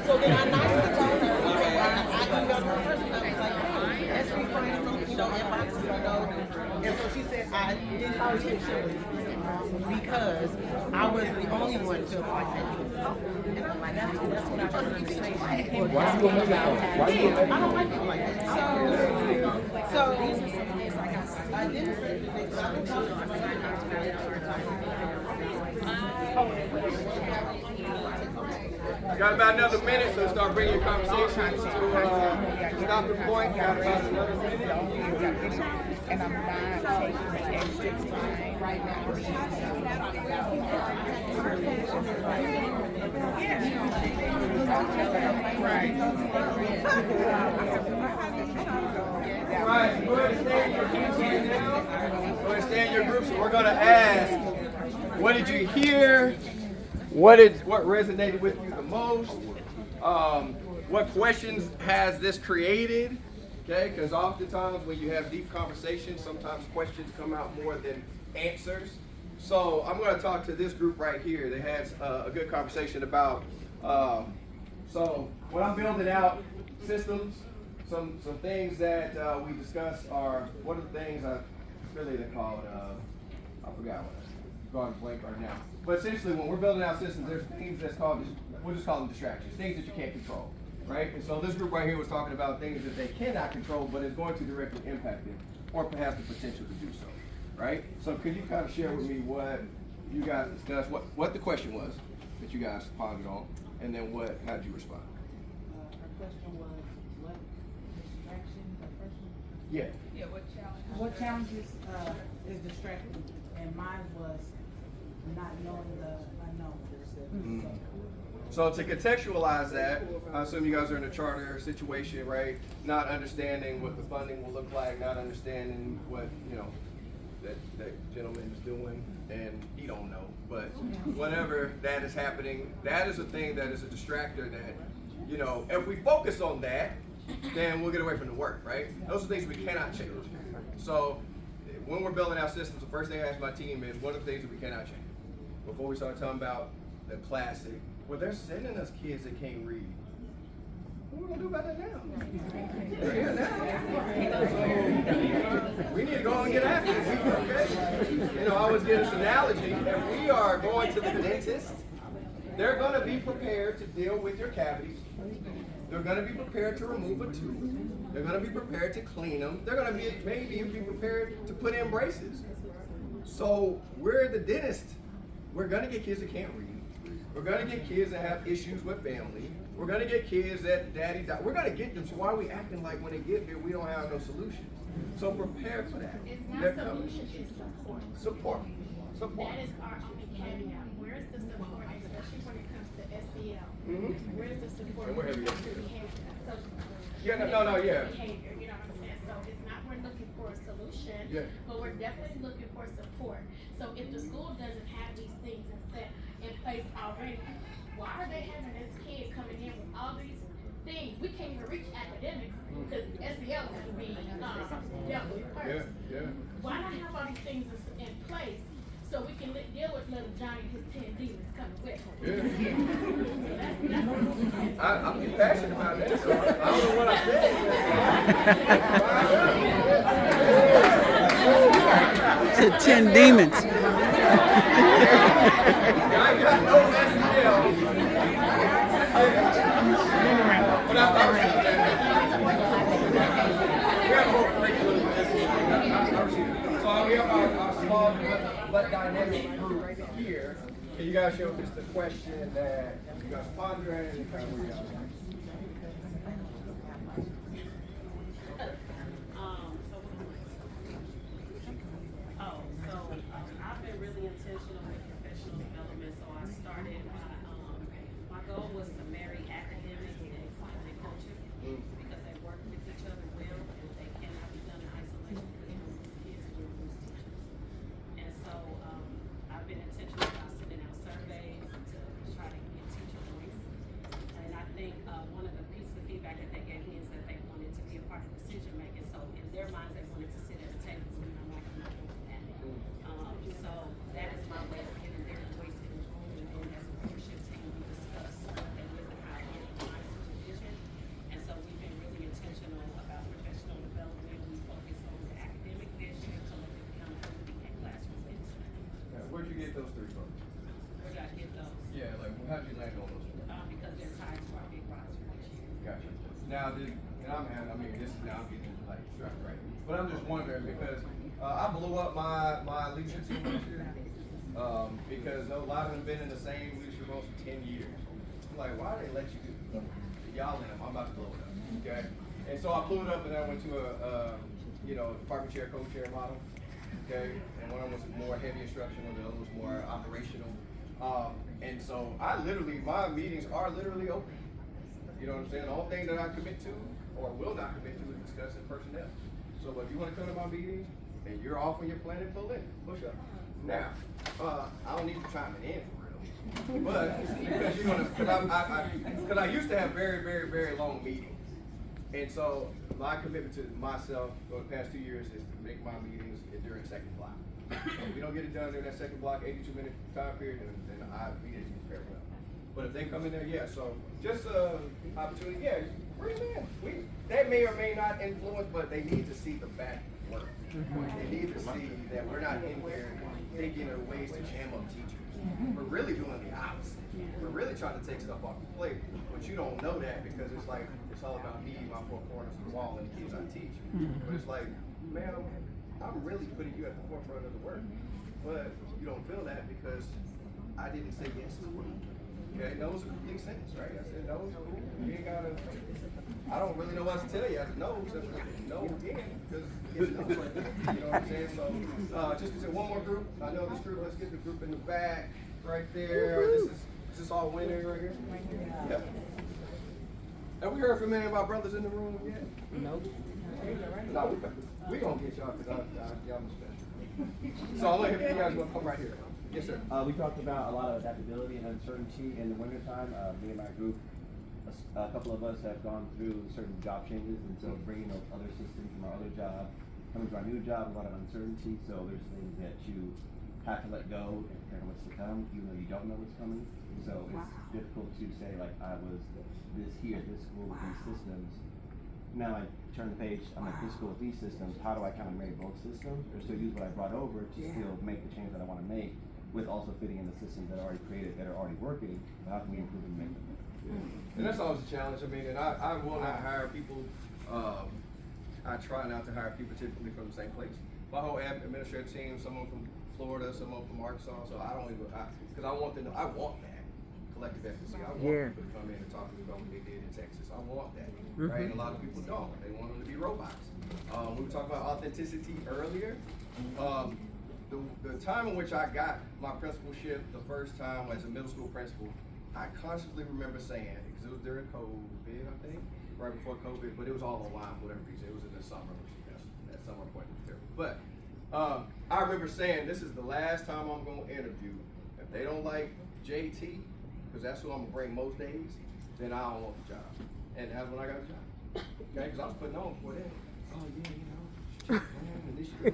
So then I nicely told her, I emailed her person, I was like, hey, let's refrain from, inboxes or no. And so she said, I did it intentionally because I was the only one to feel like that. And I'm like, that's what I'm supposed to be saying. Why you gonna make it fun? Why you gonna make it I don't like people like that. So I didn't say anything, but I've been talking to my Got about another minute, so start bringing your conversations to stopping point. Got about another minute. And I'm not taking the extra time right now. Right, go ahead and stay in your groups right now. Go ahead and stay in your groups. We're going to ask, what did you hear? What resonated with you the most? What questions has this created? Okay, because oftentimes when you have deep conversations, sometimes questions come out more than answers. So I'm going to talk to this group right here that has a good conversation about. So when I'm building out systems, some things that we discussed are, what are the things they call it? I forgot what it's going blank right now. But essentially, when we're building out systems, there's things that's called, we'll just call them distractions, things that you can't control, right? And so this group right here was talking about things that they cannot control, but is going to directly impact them, or perhaps the potential to do so, right? So could you kind of share with me what you guys discussed, what the question was that you guys pondered on, and then how did you respond? Our question was, what distraction, the first one? Yeah. What challenges is distracting? And mine was not knowing the unknown. So to contextualize that, I assume you guys are in a charter situation, right? Not understanding what the funding will look like, not understanding what, that gentleman is doing, and he don't know. But whatever that is happening, that is a thing that is a distractor that, if we focus on that, then we'll get away from the work, right? Those are things we cannot change. So when we're building our systems, the first thing I ask my team is, what are the things that we cannot change? Before we start talking about the classic, well, they're sending us kids that can't read. What are we going to do about that now? They're here now. We need to go and get after it, okay? I always give this analogy. If we are going to the dentist, they're going to be prepared to deal with your cavities. They're going to be prepared to remove a tooth. They're going to be prepared to clean them. They're going to be maybe be prepared to put in braces. So we're the dentist. We're going to get kids that can't read. We're going to get kids that have issues with family. We're going to get kids that daddy died. We're going to get them. So why are we acting like when they get here, we don't have no solutions? So prepare for that. It's not solution, it's support. Support. That is our only caveat. Where is the support, especially when it comes to SEL? Where is the support? And we're heavy when it SEL. comes to behavior? So, Yeah, yeah. Behavior, you know what I'm saying? So it's not we're looking for a solution, but we're definitely looking for support. So if the school doesn't have these things in place already, why are they having this kid coming in with all these things? We can't even reach academics because SEL is going to be dealt with first. Why not have all these things in place so we can deal with little Johnny and his 10 demons coming with him? I'm passionate about that, so I don't know what I said. To 10 demons. I ain't got no SEL. But I received that. We have a whole curriculum with SEL. So we have our small but dynamic group here. Can you guys show just the question that you guys pondering and kind of where you are? I've been really intentional with professional development. So I started my goal was to marry academics and culture because they work with each other well and they cannot be done in isolation because kids and teachers. And so I've been intentional about sending out surveys to try to get teacher voice. And I think one of the pieces of feedback that they gave me is that they wanted to be a part of decision making. So in their minds, they wanted to sit at a table. And I'm like, I'm not doing that. So that is my way of getting their voice in the room, and then as a leadership team, we discuss what they live and how they in my supervision. And so we've been really intentional about professional development. We focus on the academic vision, collective accountability, and classroom vision. Where'd you get those three from? Where did I get those? Yeah, like how'd you land on those three? Because they're tied to our big rise for this year. Gotcha. Now, this is now I'm getting like struck right. But I'm just wondering because I blew up my leadership team last year because a lot of them been in the same leadership roles for 10 years. I'm like, why did they let you do y'all in them? I'm about to blow it up. Okay? And so I blew it up and I went to a department chair, co-chair model. Okay? And one of them was more heavy instructional, the other was more operational. And so my meetings are literally open. You know what I'm saying? The only thing that I commit to or will not commit to is discussing personnel. So if you want to come to my meetings and you're off when you're planning, pull in, push up. Now, I don't need you chiming in for real. But because you're gonna, because I used to have very, very, very long meetings. And so my commitment to myself over the past 2 years is to make my meetings during the second block. If we don't get it done during that second block, 82-minute time period, then I beat it very well. But if they come in there, yeah, so just opportunity, yeah, bring them in. That may or may not influence, but they need to see the back work. They need to see that we're not in here thinking of ways to jam up teachers. We're really doing the opposite. We're really trying to take stuff off the plate, but you don't know that because it's like, it's all about me, my four corners of the wall, and the kids I teach. But it's like, man, I'm really putting you at the forefront of the work. But you don't feel that because I didn't say yes to the work. Okay, no is a complete sentence, right? I said no is cool. You ain't gotta, I don't really know what to tell you. I said no, except for no again, because it's no. You know what I'm saying? So, just to say one more group. I know this group, let's get the group in the back, right there. Is this all winning right here? Yep. Have we heard from any of our brothers in the room yet? Nope. No, we gonna get y'all because y'all are special. So I'm gonna hear you guys want to come right here. Yes, sir. We talked about a lot of adaptability and uncertainty in the wintertime. Me and my group, a couple of us have gone through certain job changes, and so bringing those other systems from our other job, coming to our new job, a lot of uncertainty. So there's things that you have to let go and prepare what's to come, even though you don't know what's coming. So it's difficult to say, like, I was this here, this school with these systems. Now I turn the page, I'm at this school with these systems. How do I kind of marry both systems, or still use what I brought over to still make the change that I want to make, with also fitting in the systems that are already created, that are already working? How can we improve and make them? And that's always a challenge. I mean, and I will not hire people. I try not to hire people typically from the same place. My whole administrative team, some of them from Florida, some of them from Arkansas. So I don't even, because I want them to, I want that collective efficacy. I want people to come in and talk to me about what they did in Texas. I want that, right? And a lot of people don't. They want them to be robots. We were talking about authenticity earlier. The time in which I got my principalship the first time as a middle school principal, I constantly remember saying, because it was during COVID, I think, right before COVID, but it was all online for whatever reason. It was in the summer, which that summer appointment was terrible. But I remember saying, this is the last time I'm going to interview. If they don't like JT, because that's who I'm going to bring most days, then I don't want the job. And that's when I got the job. Okay, because I was putting on before then. Oh, yeah, you know, and this year,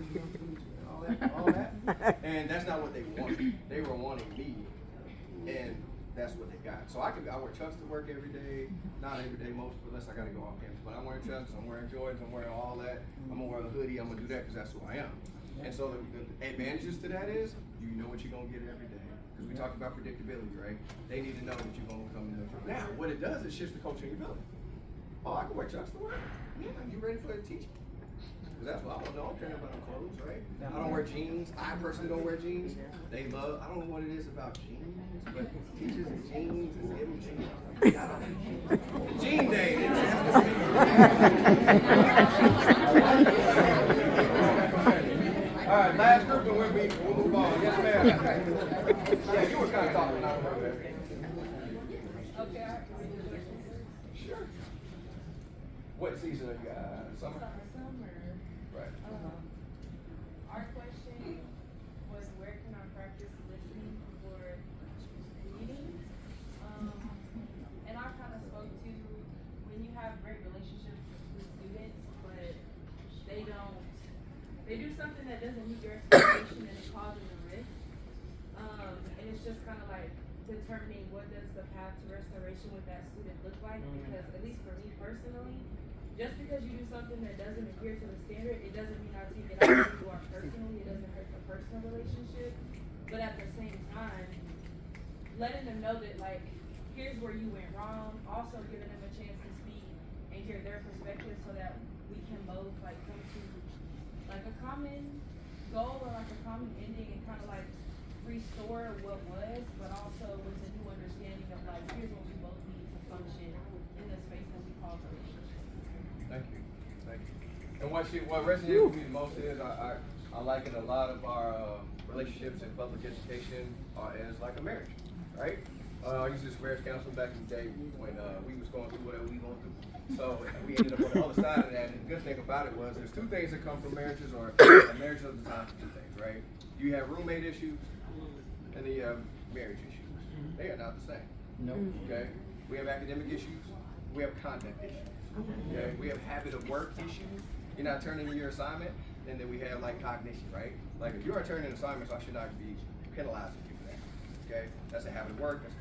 all that. And that's not what they wanted. They were wanting me, and that's what they got. So I wear chucks to work every day, not every day, most, unless I gotta go off campus. But I'm wearing chucks, I'm wearing Jordans, I'm wearing all that. I'm gonna wear a hoodie, I'm gonna do that because that's who I am. And so the advantages to that is, you know what you're gonna get every day. Because we talked about predictability, right? They need to know that you're gonna come in there. Now, what it does is shifts the culture in your building. Oh, I can wear chucks to work. Yeah, you ready for the teaching? That's what I don't know. I'm caring about clothes, right? I don't wear jeans. I personally don't wear jeans. They love, I don't know what it is about jeans, but teachers and jeans and giving jeans. I don't know. Jean day. All right, last group and we'll move on. Yes, ma'am. Yeah, you were kind of talking. I remember that. Okay. Sure. What season are you got? Summer? Summer. Right. Our question was, where can I practice listening for meetings? And I kind of spoke to when you have great relationships with students, but they do something that doesn't meet your expectation and it causes a rift. And it's just kind of like determining what does the path to restoration with that student look like, because at least for me personally, just because you do something that doesn't adhere to the standard, it doesn't mean I take it out of who you are personally. It doesn't hurt the personal relationship. But at the same time, letting them know that, like, here's where you went wrong. Also giving them a chance to speak and hear their perspective so that we can both, like, come to, like, a common goal or like a common ending and kind of like restore what was, but also with a new understanding of like, here's what we both need to function in the space that we call relationships. Thank you. Thank you. And what resonates with me the most is I liken a lot of our relationships in public education as like a marriage, right? I used to do marriage counseling back in the day when we was going through whatever we going through. So we ended up on the other side of that. And the good thing about it was there's two things that come from marriages, or a marriage is designed for two things, right? You have roommate issues, and then you have marriage issues. They are not the same. No. Okay? We have academic issues. We have content issues. Okay? We have habit of work issues. You're not turning in your assignment, and then we have like cognition, right? Like if you are turning assignments, I should not be penalizing you for that. Okay? That's a habit of work. That's a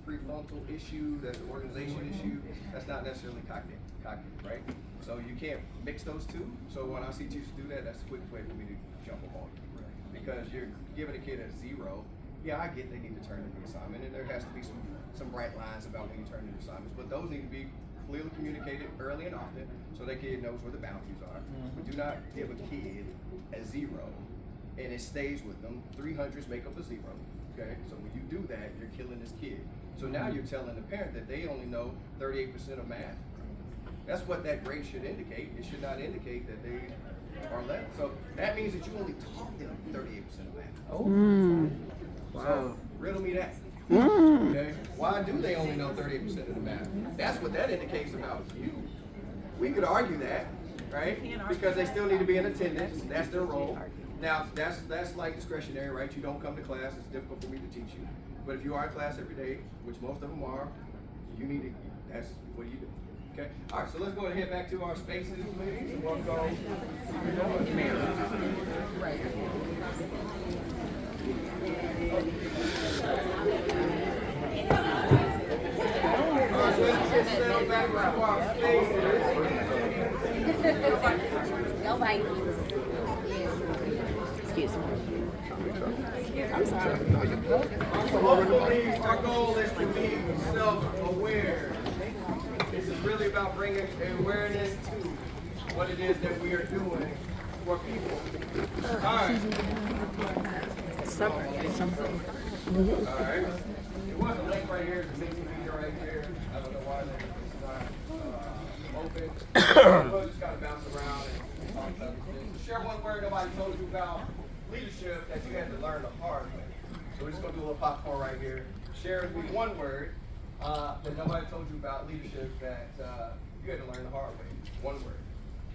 prefrontal issue. That's an organization issue. That's not necessarily cognitive, right? So you can't mix those two. So when I see teachers do that, that's the quickest way for me to jump them on you. Because you're giving a kid a 0. Yeah, I get they need to turn in the assignment, and there has to be some bright lines about when you turn in assignments, but those need to be clearly communicated early and often so that kid knows where the boundaries are. But do not give a kid a 0 and it stays with them. 300s make up a 0. Okay, so when you do that, you're killing this kid. So now you're telling the parent that they only know 38% of math. That's what that grade should indicate. It should not indicate that they are less. So that means that you only taught them 38% of math. Oh. Wow. So riddle me that. Okay. Why do they only know 38% of the math? That's what that indicates about you. We could argue that, right? Because they still need to be in attendance. That's their role. Now, that's like discretionary, right? You don't come to class. It's difficult for me to teach you. But if you are in class every day, which most of them are, you need to, that's what do you do? Okay? All right, so let's go ahead and head back to our spaces, please. We'll go. Right. All right, so let's get settled back to our spaces. Go Vikings. Excuse me. I'm sorry. So hopefully our goal is to be self-aware. This is really about bringing awareness to what it is that we are doing for people. All right. All right. It was a link right here. It's a mixing video right here. I don't know why that is not open. We'll just kind of bounce around and talk about this. Share one word nobody told you about leadership that you had to learn the hard way. So we're just going to do a little popcorn right here. Share with me one word that nobody told you about leadership that you had to learn the hard way. One word.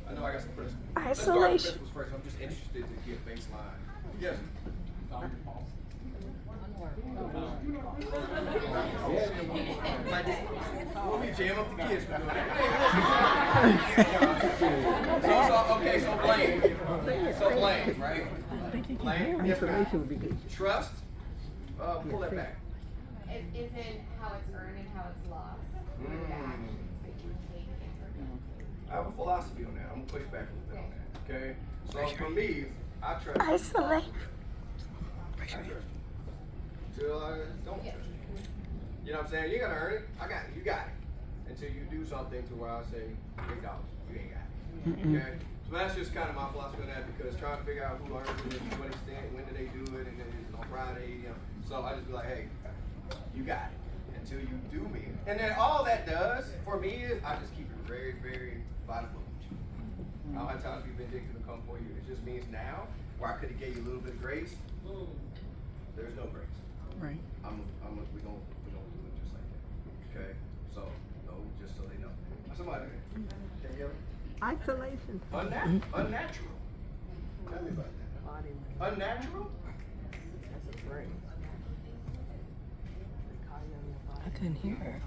I know I got some principles. Let's start with principles first. I'm just interested to get baseline. Yes? We'll be jam up the kids for doing that. Okay, so blame. So blame, right? Blame. Information would be good. Trust. Pull that back. It isn't how it's earned and how it's lost. The actions that you take and I have a philosophy on that. I'm gonna push back a little bit on that. Okay. So for me, I trust. isolate. I trust you. Till I don't trust you. You know what I'm saying? You gotta earn it. I got it. You got it. Until you do something to where I say, $8, you ain't got it. Okay? So that's just kind of my philosophy on that, because trying to figure out who earns it, to what extent, when do they do it, and then it's on Friday, you know. So I just be like, hey, you got it. Until you do me. And then all that does for me is I just keep it very, very vital. I don't have time to be vindictive and come for you. It just means now, where I could have gave you a little bit of grace, there's no grace. Right. We don't do it just like that. Okay? So, no, just so they know. Somebody, Danielle? Isolation. Unnatural. Tell me about that. Unnatural? That's a phrase. I couldn't hear her.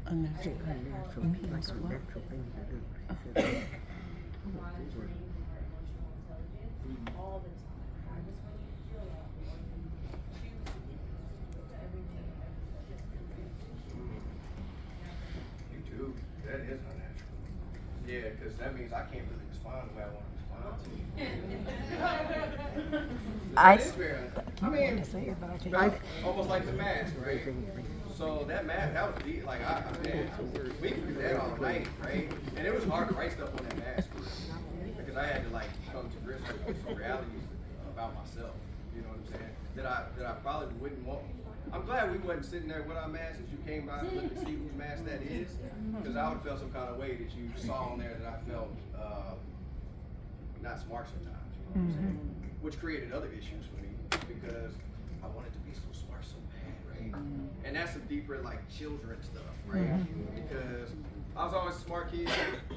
Unnatural. Like what? You do. That is unnatural. Yeah, because that means I can't really respond the way I want to respond to you. I mean, almost like the mask, right? So that mask, that was deep. Like, we could do that all night, right? And it was hard to write stuff on that mask because I had to like come to grips with some realities about myself. You know what I'm saying? That I probably wouldn't want. I'm glad we wasn't sitting there with our masks as you came by to look to see whose mask that is, because I would have felt some kind of way that you saw on there that I felt not smart sometimes. You know what I'm saying? Which created other issues for me because I wanted to be so smart so bad, right? And that's some deeper like children stuff, right? Because I was always a smart kid,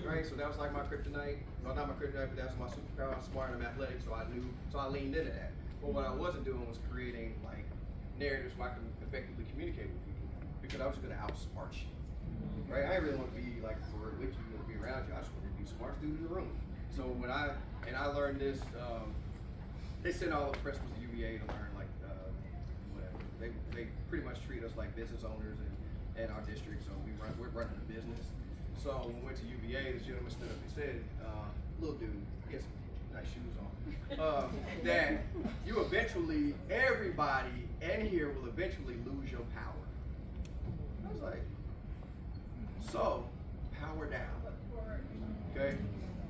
right? So that was like my kryptonite. Well, not my kryptonite, but that's my superpower. I'm smart and I'm athletic, so I leaned into that. But what I wasn't doing was creating like narratives where I can effectively communicate with people because I was just gonna outsmart you, right? I didn't really want to be like with you or be around you. I just wanted to be the smartest dude in the room. So when I learned this, they sent all the principals to UVA to learn like whatever. They pretty much treat us like business owners in our district. So we're running a business. So when we went to UVA, this gentleman stood up and said, "Little dude, get some nice shoes on." That you eventually, everybody in here will eventually lose your power. I was like, so power down, okay?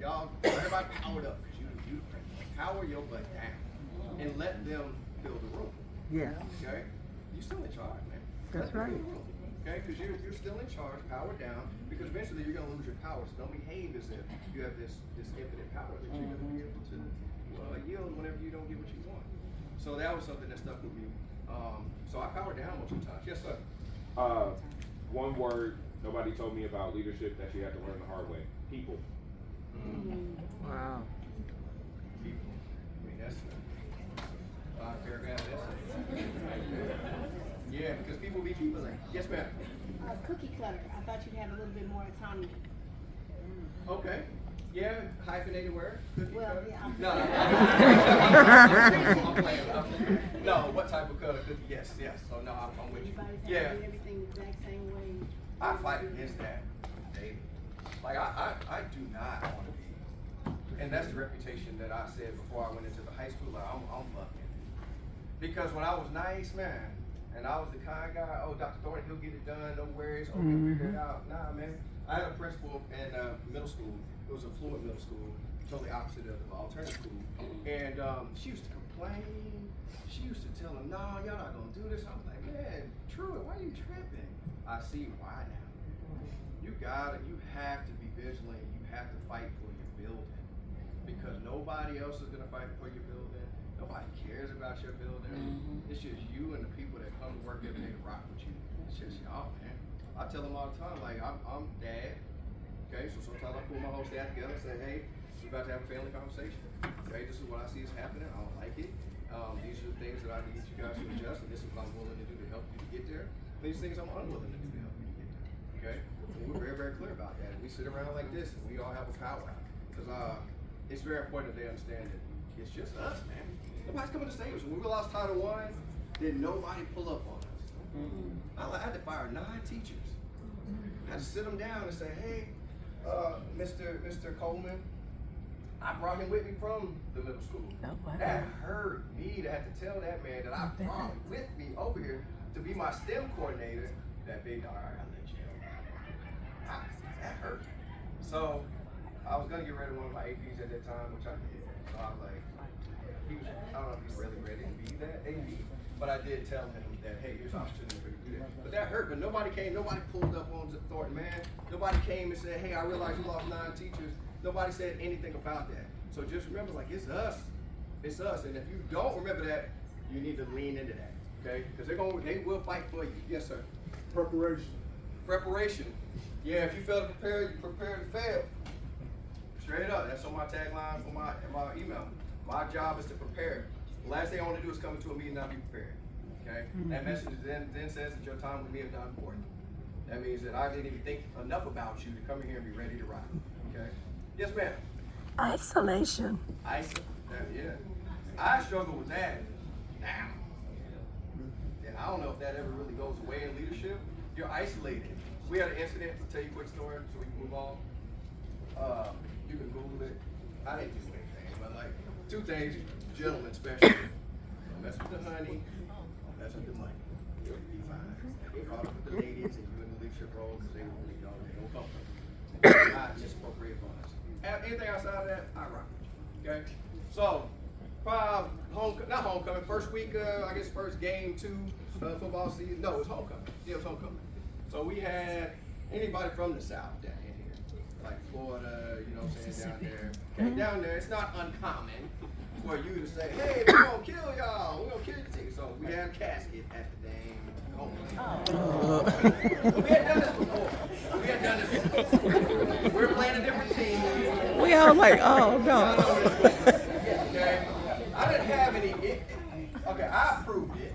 Y'all, everybody powered up because you power your butt down and let them fill the room. Yeah. Okay, you still in charge, man. That's right. Okay, because you're still in charge, power down, because eventually you're gonna lose your power. So don't behave as if you have this infinite power that you're gonna be able to yield whenever you don't get what you want. So that was something that stuck with me. So I powered down most of the time. Yes, sir. One word nobody told me about leadership that you had to learn the hard way. People. Wow. People. I mean, that's a 5-paragraph essay. Yeah, because people be people like, yes, ma'am. Cookie cutter. I thought you had a little bit more autonomy. Okay. Yeah, hyphenated word. Cookie Well, cutter. yeah, I'm- No. I'm playing. No, what type of cutter cookie? Yes. So no, I'm with you. Everybody's Yeah. having to do everything the exact same way. I fight against that daily. Like I do not want to be, and that's the reputation that I said before I went into the high school. Like I'm fucking. Because when I was nice, man, and I was the kind guy, oh, Dr. Thornton, he'll get it done, no worries, oh, we'll figure it out. Nah, man. I had a principal in middle school. It was a fluent middle school, totally opposite of the alternative school. And she used to complain. She used to tell them, nah, y'all not gonna do this. I was like, man, Truett, why are you tripping? I see why now. You have to be vigilant. You have to fight for your building. Because nobody else is gonna fight for your building. Nobody cares about your building. It's just you and the people that come to work every day to rock with you. It's just y'all, man. I tell them all the time, like, I'm dad. Okay, so sometimes I pull my whole staff together and say, hey, we're about to have a family conversation. Okay, this is what I see is happening. I don't like it. These are the things that I need you guys to adjust, and this is what I'm willing to do to help you to get there. These things I'm unwilling to do to help you to get there. Okay, and we're very, very clear about that. And we sit around like this, and we all have a powwow. Because it's very important that they understand that it's just us, man. Nobody's coming to save us. When we lost Title I, did nobody pull up on us. I had to fire 9 teachers. I had to sit them down and say, hey, Mr. Coleman, I brought him with me from the middle school. Oh, wow. That hurt me to have to tell that man that I brought with me over here to be my STEM coordinator. That big, all right, I'll let you know. That hurt. So I was gonna get rid of one of my APs at that time, which I did. So I was like, I don't know if he's really ready to be that AP, but I did tell him that, hey, here's an opportunity for you to do that. But that hurt, but nobody came, nobody pulled up on Thornton, man. Nobody came and said, hey, I realize you lost 9 teachers. Nobody said anything about that. So just remember, like, it's us. It's us. And if you don't remember that, you need to lean into that, okay? Because they will fight for you. Yes, sir. Preparation. Yeah, if you fail to prepare, you prepare to fail. Straight up. That's on my tagline for my email. My job is to prepare. The last thing I want to do is come into a meeting and not be prepared. Okay? That message then says that your time with me is not important. That means that I didn't even think enough about you to come in here and be ready to rock. Okay? Yes, ma'am. Isolation. Yeah. I struggle with that now. And I don't know if that ever really goes away in leadership. You're isolated. We had an incident, I'll tell you a quick story so we can move on. You can Google it. I didn't do anything, but like 2 things, gentlemen especially. Don't mess with the honey, don't mess with the money. You'll be fine. Get caught up with the ladies and you in the leadership role because they don't come from you. Not misappropriate funds. Anything outside of that, I rock with you. Okay? So, not homecoming, first week, I guess first game 2 football season. No, it was homecoming. Yeah, it was homecoming. So we had anybody from the South down in here, like Florida, you know what I'm saying, down there. Okay, down there, it's not uncommon for you to say, hey, we're gonna kill y'all, we're gonna kill the team. So we had a casket at the dang homecoming. We had done this before. We were playing a different team. We all like, oh no. Okay, I didn't have any. Okay, I approved it.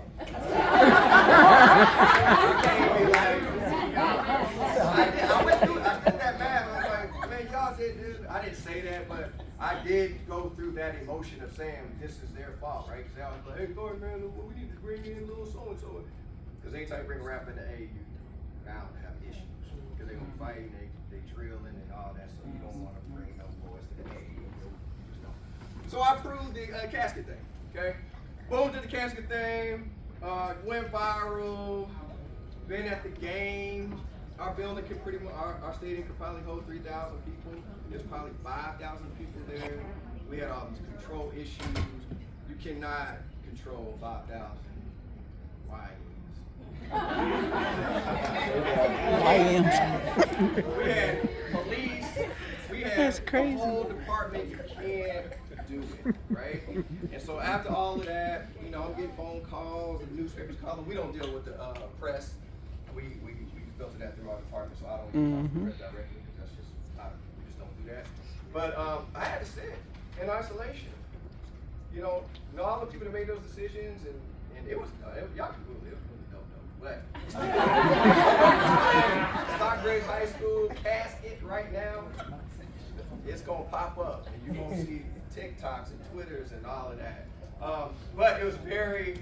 I went through. I did that math. I was like, man, y'all did this. I didn't say that, but I did go through that emotion of saying this is their fault, right? Because I was like, hey, Gordon, man, we need to bring in little so and so. Because anytime you bring a rap into A, you bound to have issues. Because they're gonna fight, they drilling and all that, so you don't want to bring no boys to the A. So I approved the casket thing, okay? Boom, did the casket thing, went viral, been at the game. Our building could pretty much, our stadium could probably hold 3,000 people. There's probably 5,000 people there. We had all these control issues. You cannot control 5,000 We had police, we had That's crazy. the whole department. You can't do it, right? And so after all of that, you know, I'm getting phone calls and newspapers calling. We don't deal with the press. We filter that through our department, so I don't talk to the press directly because that's just we just don't do that. But I had to sit in isolation. You know, all the people that made those decisions, and it was y'all can Google it. It was really dope. But Stockbridge High School casket right now, it's gonna pop up, and you're gonna see TikToks and Twitters and all of that. But it was very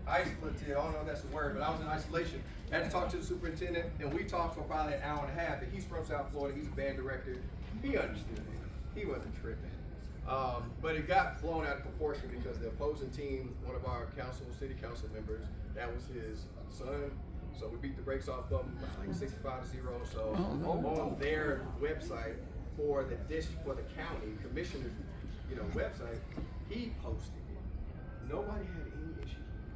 isolated. I don't know if that's the word, but I was in isolation. I had to talk to the superintendent, and we talked for probably an hour and a half. And he's from South Florida. He's a band director. He understood it. He wasn't tripping. But it got blown out of proportion because the opposing team, one of our city council members, that was his son. So we beat the brakes off of him, like 65-0. So on their website for the county commissioner's, website, he posted it. Nobody had any issues.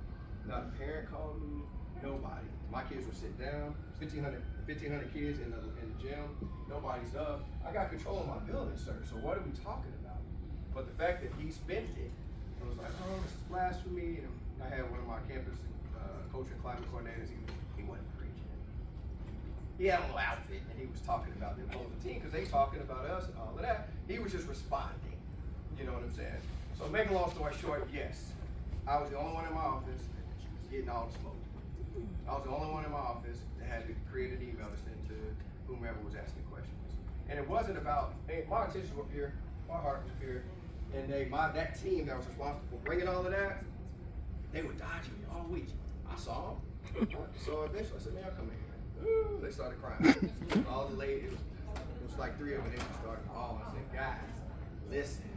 Not a parent called me. Nobody. My kids were sitting down. 1,500 kids in the gym. Nobody's up. I got control of my building, sir. So what are we talking about? But the fact that he spent it, it was like, oh, this is blasphemy. And I had one of my campus culture and climate coordinators. He wasn't preaching. He had a little outfit, and he was talking about the opposing team because they talking about us and all of that. He was just responding. You know what I'm saying? So make a long story short, yes, I was the only one in my office getting all the smoke. I was the only one in my office that had to create an email to send to whomever was asking questions. And it wasn't about, hey, my attention was up here, my heart was here, and that team that was responsible for bringing all of that, they were dodging me all week. I saw them. So eventually I said, man, I'll come in here. Ooh, they started crying. All the ladies, it was like 3 of them, they just started bawling. I said, guys, listen,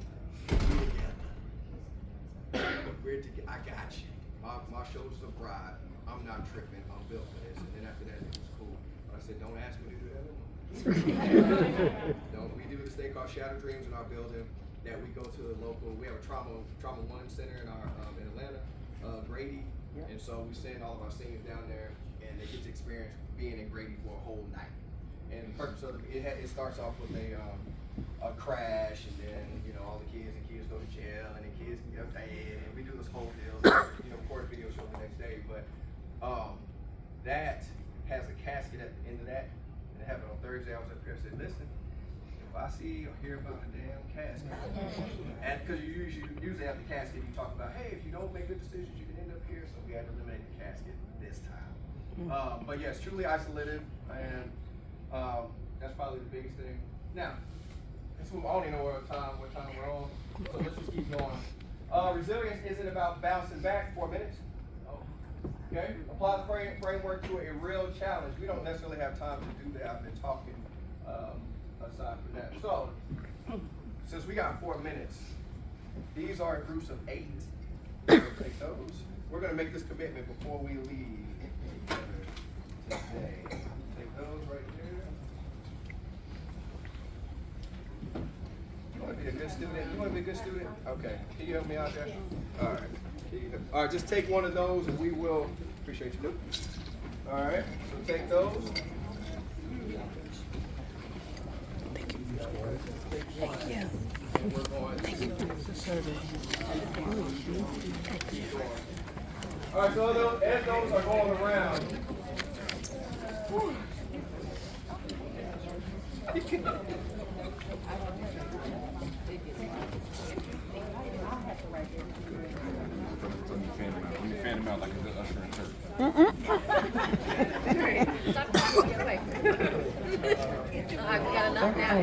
we're together. I got you. My shoulders are broad. I'm not tripping. I'm built for this. And then after that, it was cool. But I said, don't ask me to do that anymore. We do this thing called Shadow Dreams in our building that we go to the local, we have a trauma 1 center in Atlanta, Grady. And so we send all of our seniors down there and they get to experience being in Grady for a whole night. And the purpose of it starts off with a crash, and then all the kids go to jail, and the kids can get paid, and we do this whole deal. Record a video show the next day. But that has a casket at the end of that. And it happened on Thursday. I was up here and said, listen, if I see or hear about a damn casket, because you usually at the casket you talk about, hey, if you don't make good decisions, you can end up here. So we had to eliminate the casket this time. But yes, truly isolated, and that's probably the biggest thing. Now, let's move on. I don't even know what time we're on, so let's just keep going. Resilience isn't about bouncing back 4 minutes. Okay? Apply the framework to a real challenge. We don't necessarily have time to do that. I've been talking aside from that. So, since we got 4 minutes, these are groups of 8. We're going to take those. We're going to make this commitment before we leave today. Take those right there. It's going to be a good good student? You want to be a good student? Okay. Can you help me out there? All right. Here you go. All right, just take one of those and we will, appreciate you, Luke. All right, so take those. Thank you. And we're going to all right, so as those are going around, Let me fan him out like a good usher in church.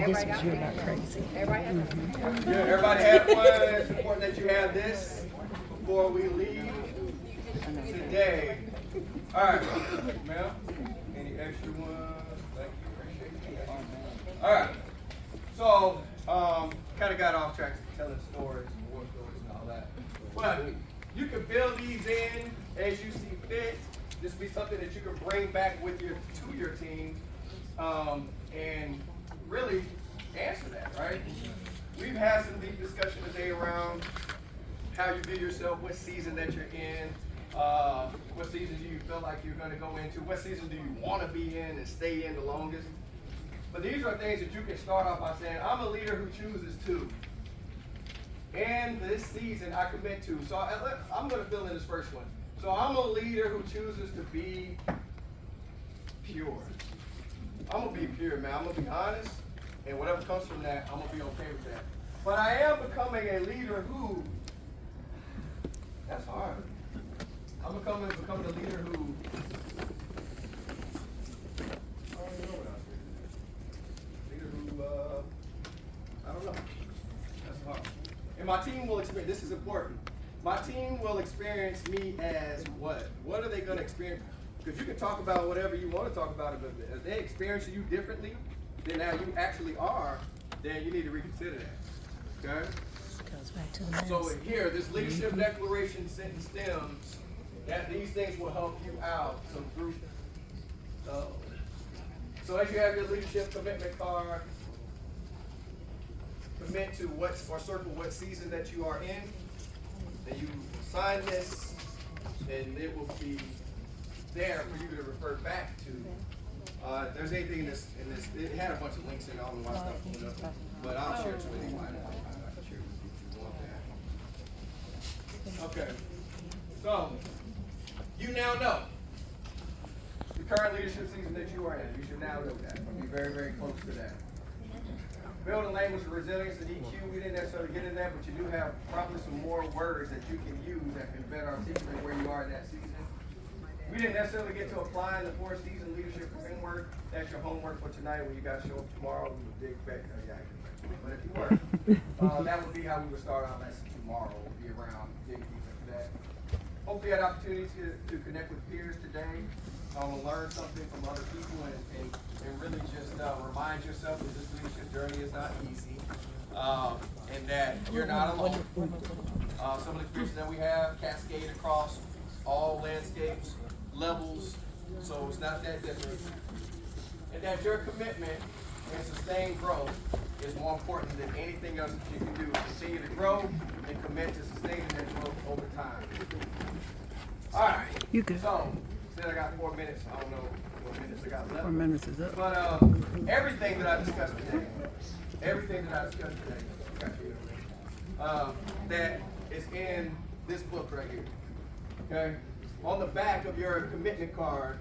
This was you're not crazy. yeah, everybody have one. It's important that you have this before we leave today. All right, ma'am. Any extra ones? Thank you. Appreciate it. All right. So, kind of got off track telling stories, war stories, and all that. But you can build these in as you see fit. This will be something that you can bring back with you to your team, and really answer that, right? We've had some deep discussion today around how you view yourself, what season that you're in, what season do you feel like you're going to go into, what season do you want to be in and stay in the longest. But these are things that you can start off by saying, I'm a leader who chooses to. And this season I commit to. So I'm going to fill in this first one. So I'm a leader who chooses to be pure. I'm going to be pure, man. I'm going to be honest. And whatever comes from that, I'm going to be okay with that. But I am becoming a leader who, that's hard. I'm becoming a leader who, I don't even know what else. Leader who, I don't know. That's hard. And my team will experience, this is important. My team will experience me as what? What are they going to experience? Because you can talk about whatever you want to talk about, but if they experience you differently than how you actually are, then you need to reconsider that. Okay? Goes back to the So here, this leadership declaration sentence stems that these things will help you out. So through, so as you have your leadership commitment card, commit to what, or circle what season that you are in. Then you sign this, and it will be there for you to refer back to. If there's anything in this, it had a bunch of links in it, I don't know why stuff pulled up, but I'll share it with you. I can share it with you if you want that. Okay, so you now know the current leadership season that you are in. You should now know that. Be very, very close to that. Building language of resilience and EQ, we didn't necessarily get in that, but you do have probably some more words that you can use that can better articulate where you are in that season. We didn't necessarily get to applying the 4-season leadership framework. That's your homework for tonight. When you guys show up tomorrow, we will dig back. But if you were, that would be how we would start our lesson tomorrow. It would be around dig deep into that. Hopefully you had opportunities to connect with peers today. Learn something from other people and really just remind yourself that this leadership journey is not easy, and that you're not alone. Some of the experiences that we have cascade across all landscapes, levels, so it's not that different. And that your commitment and sustained growth is more important than anything else that you can do. Continue to grow and commit to sustaining that growth over time. All right. You good. So, I got 4 minutes. I don't know what minutes I got left. 4 minutes is up. But everything that I discussed today, that is in this book right here. Okay? On the back of your commitment card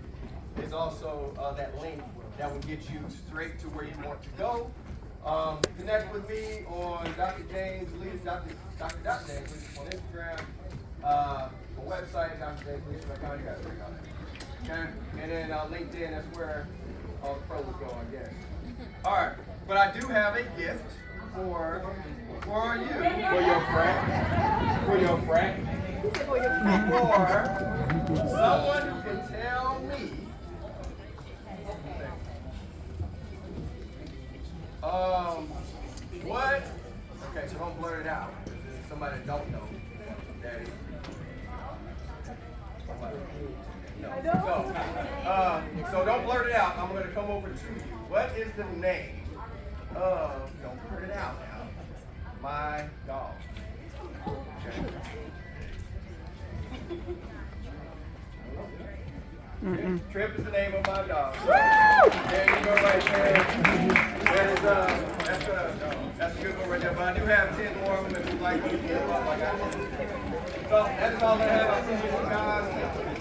is also that link that will get you straight to where you want to go. Connect with me on Dr. James James on Instagram. The website, drjamesleadership.com. You guys read on it. Okay? And then LinkedIn, that's where all the pros go, I guess. All right, but I do have a gift for you. For your friend. For someone who can tell me what, okay, so don't blurt it out. Somebody that don't know that is. So don't blurt it out. I'm going to come over to you. What is the name of, don't blurt it out now. my dog. Trip is the name of my dog. So, there you go right there. That's a good one right there. But I do have 10 more of them if you'd like to keep them up. I got 10. So that's all I have. I'll see you guys.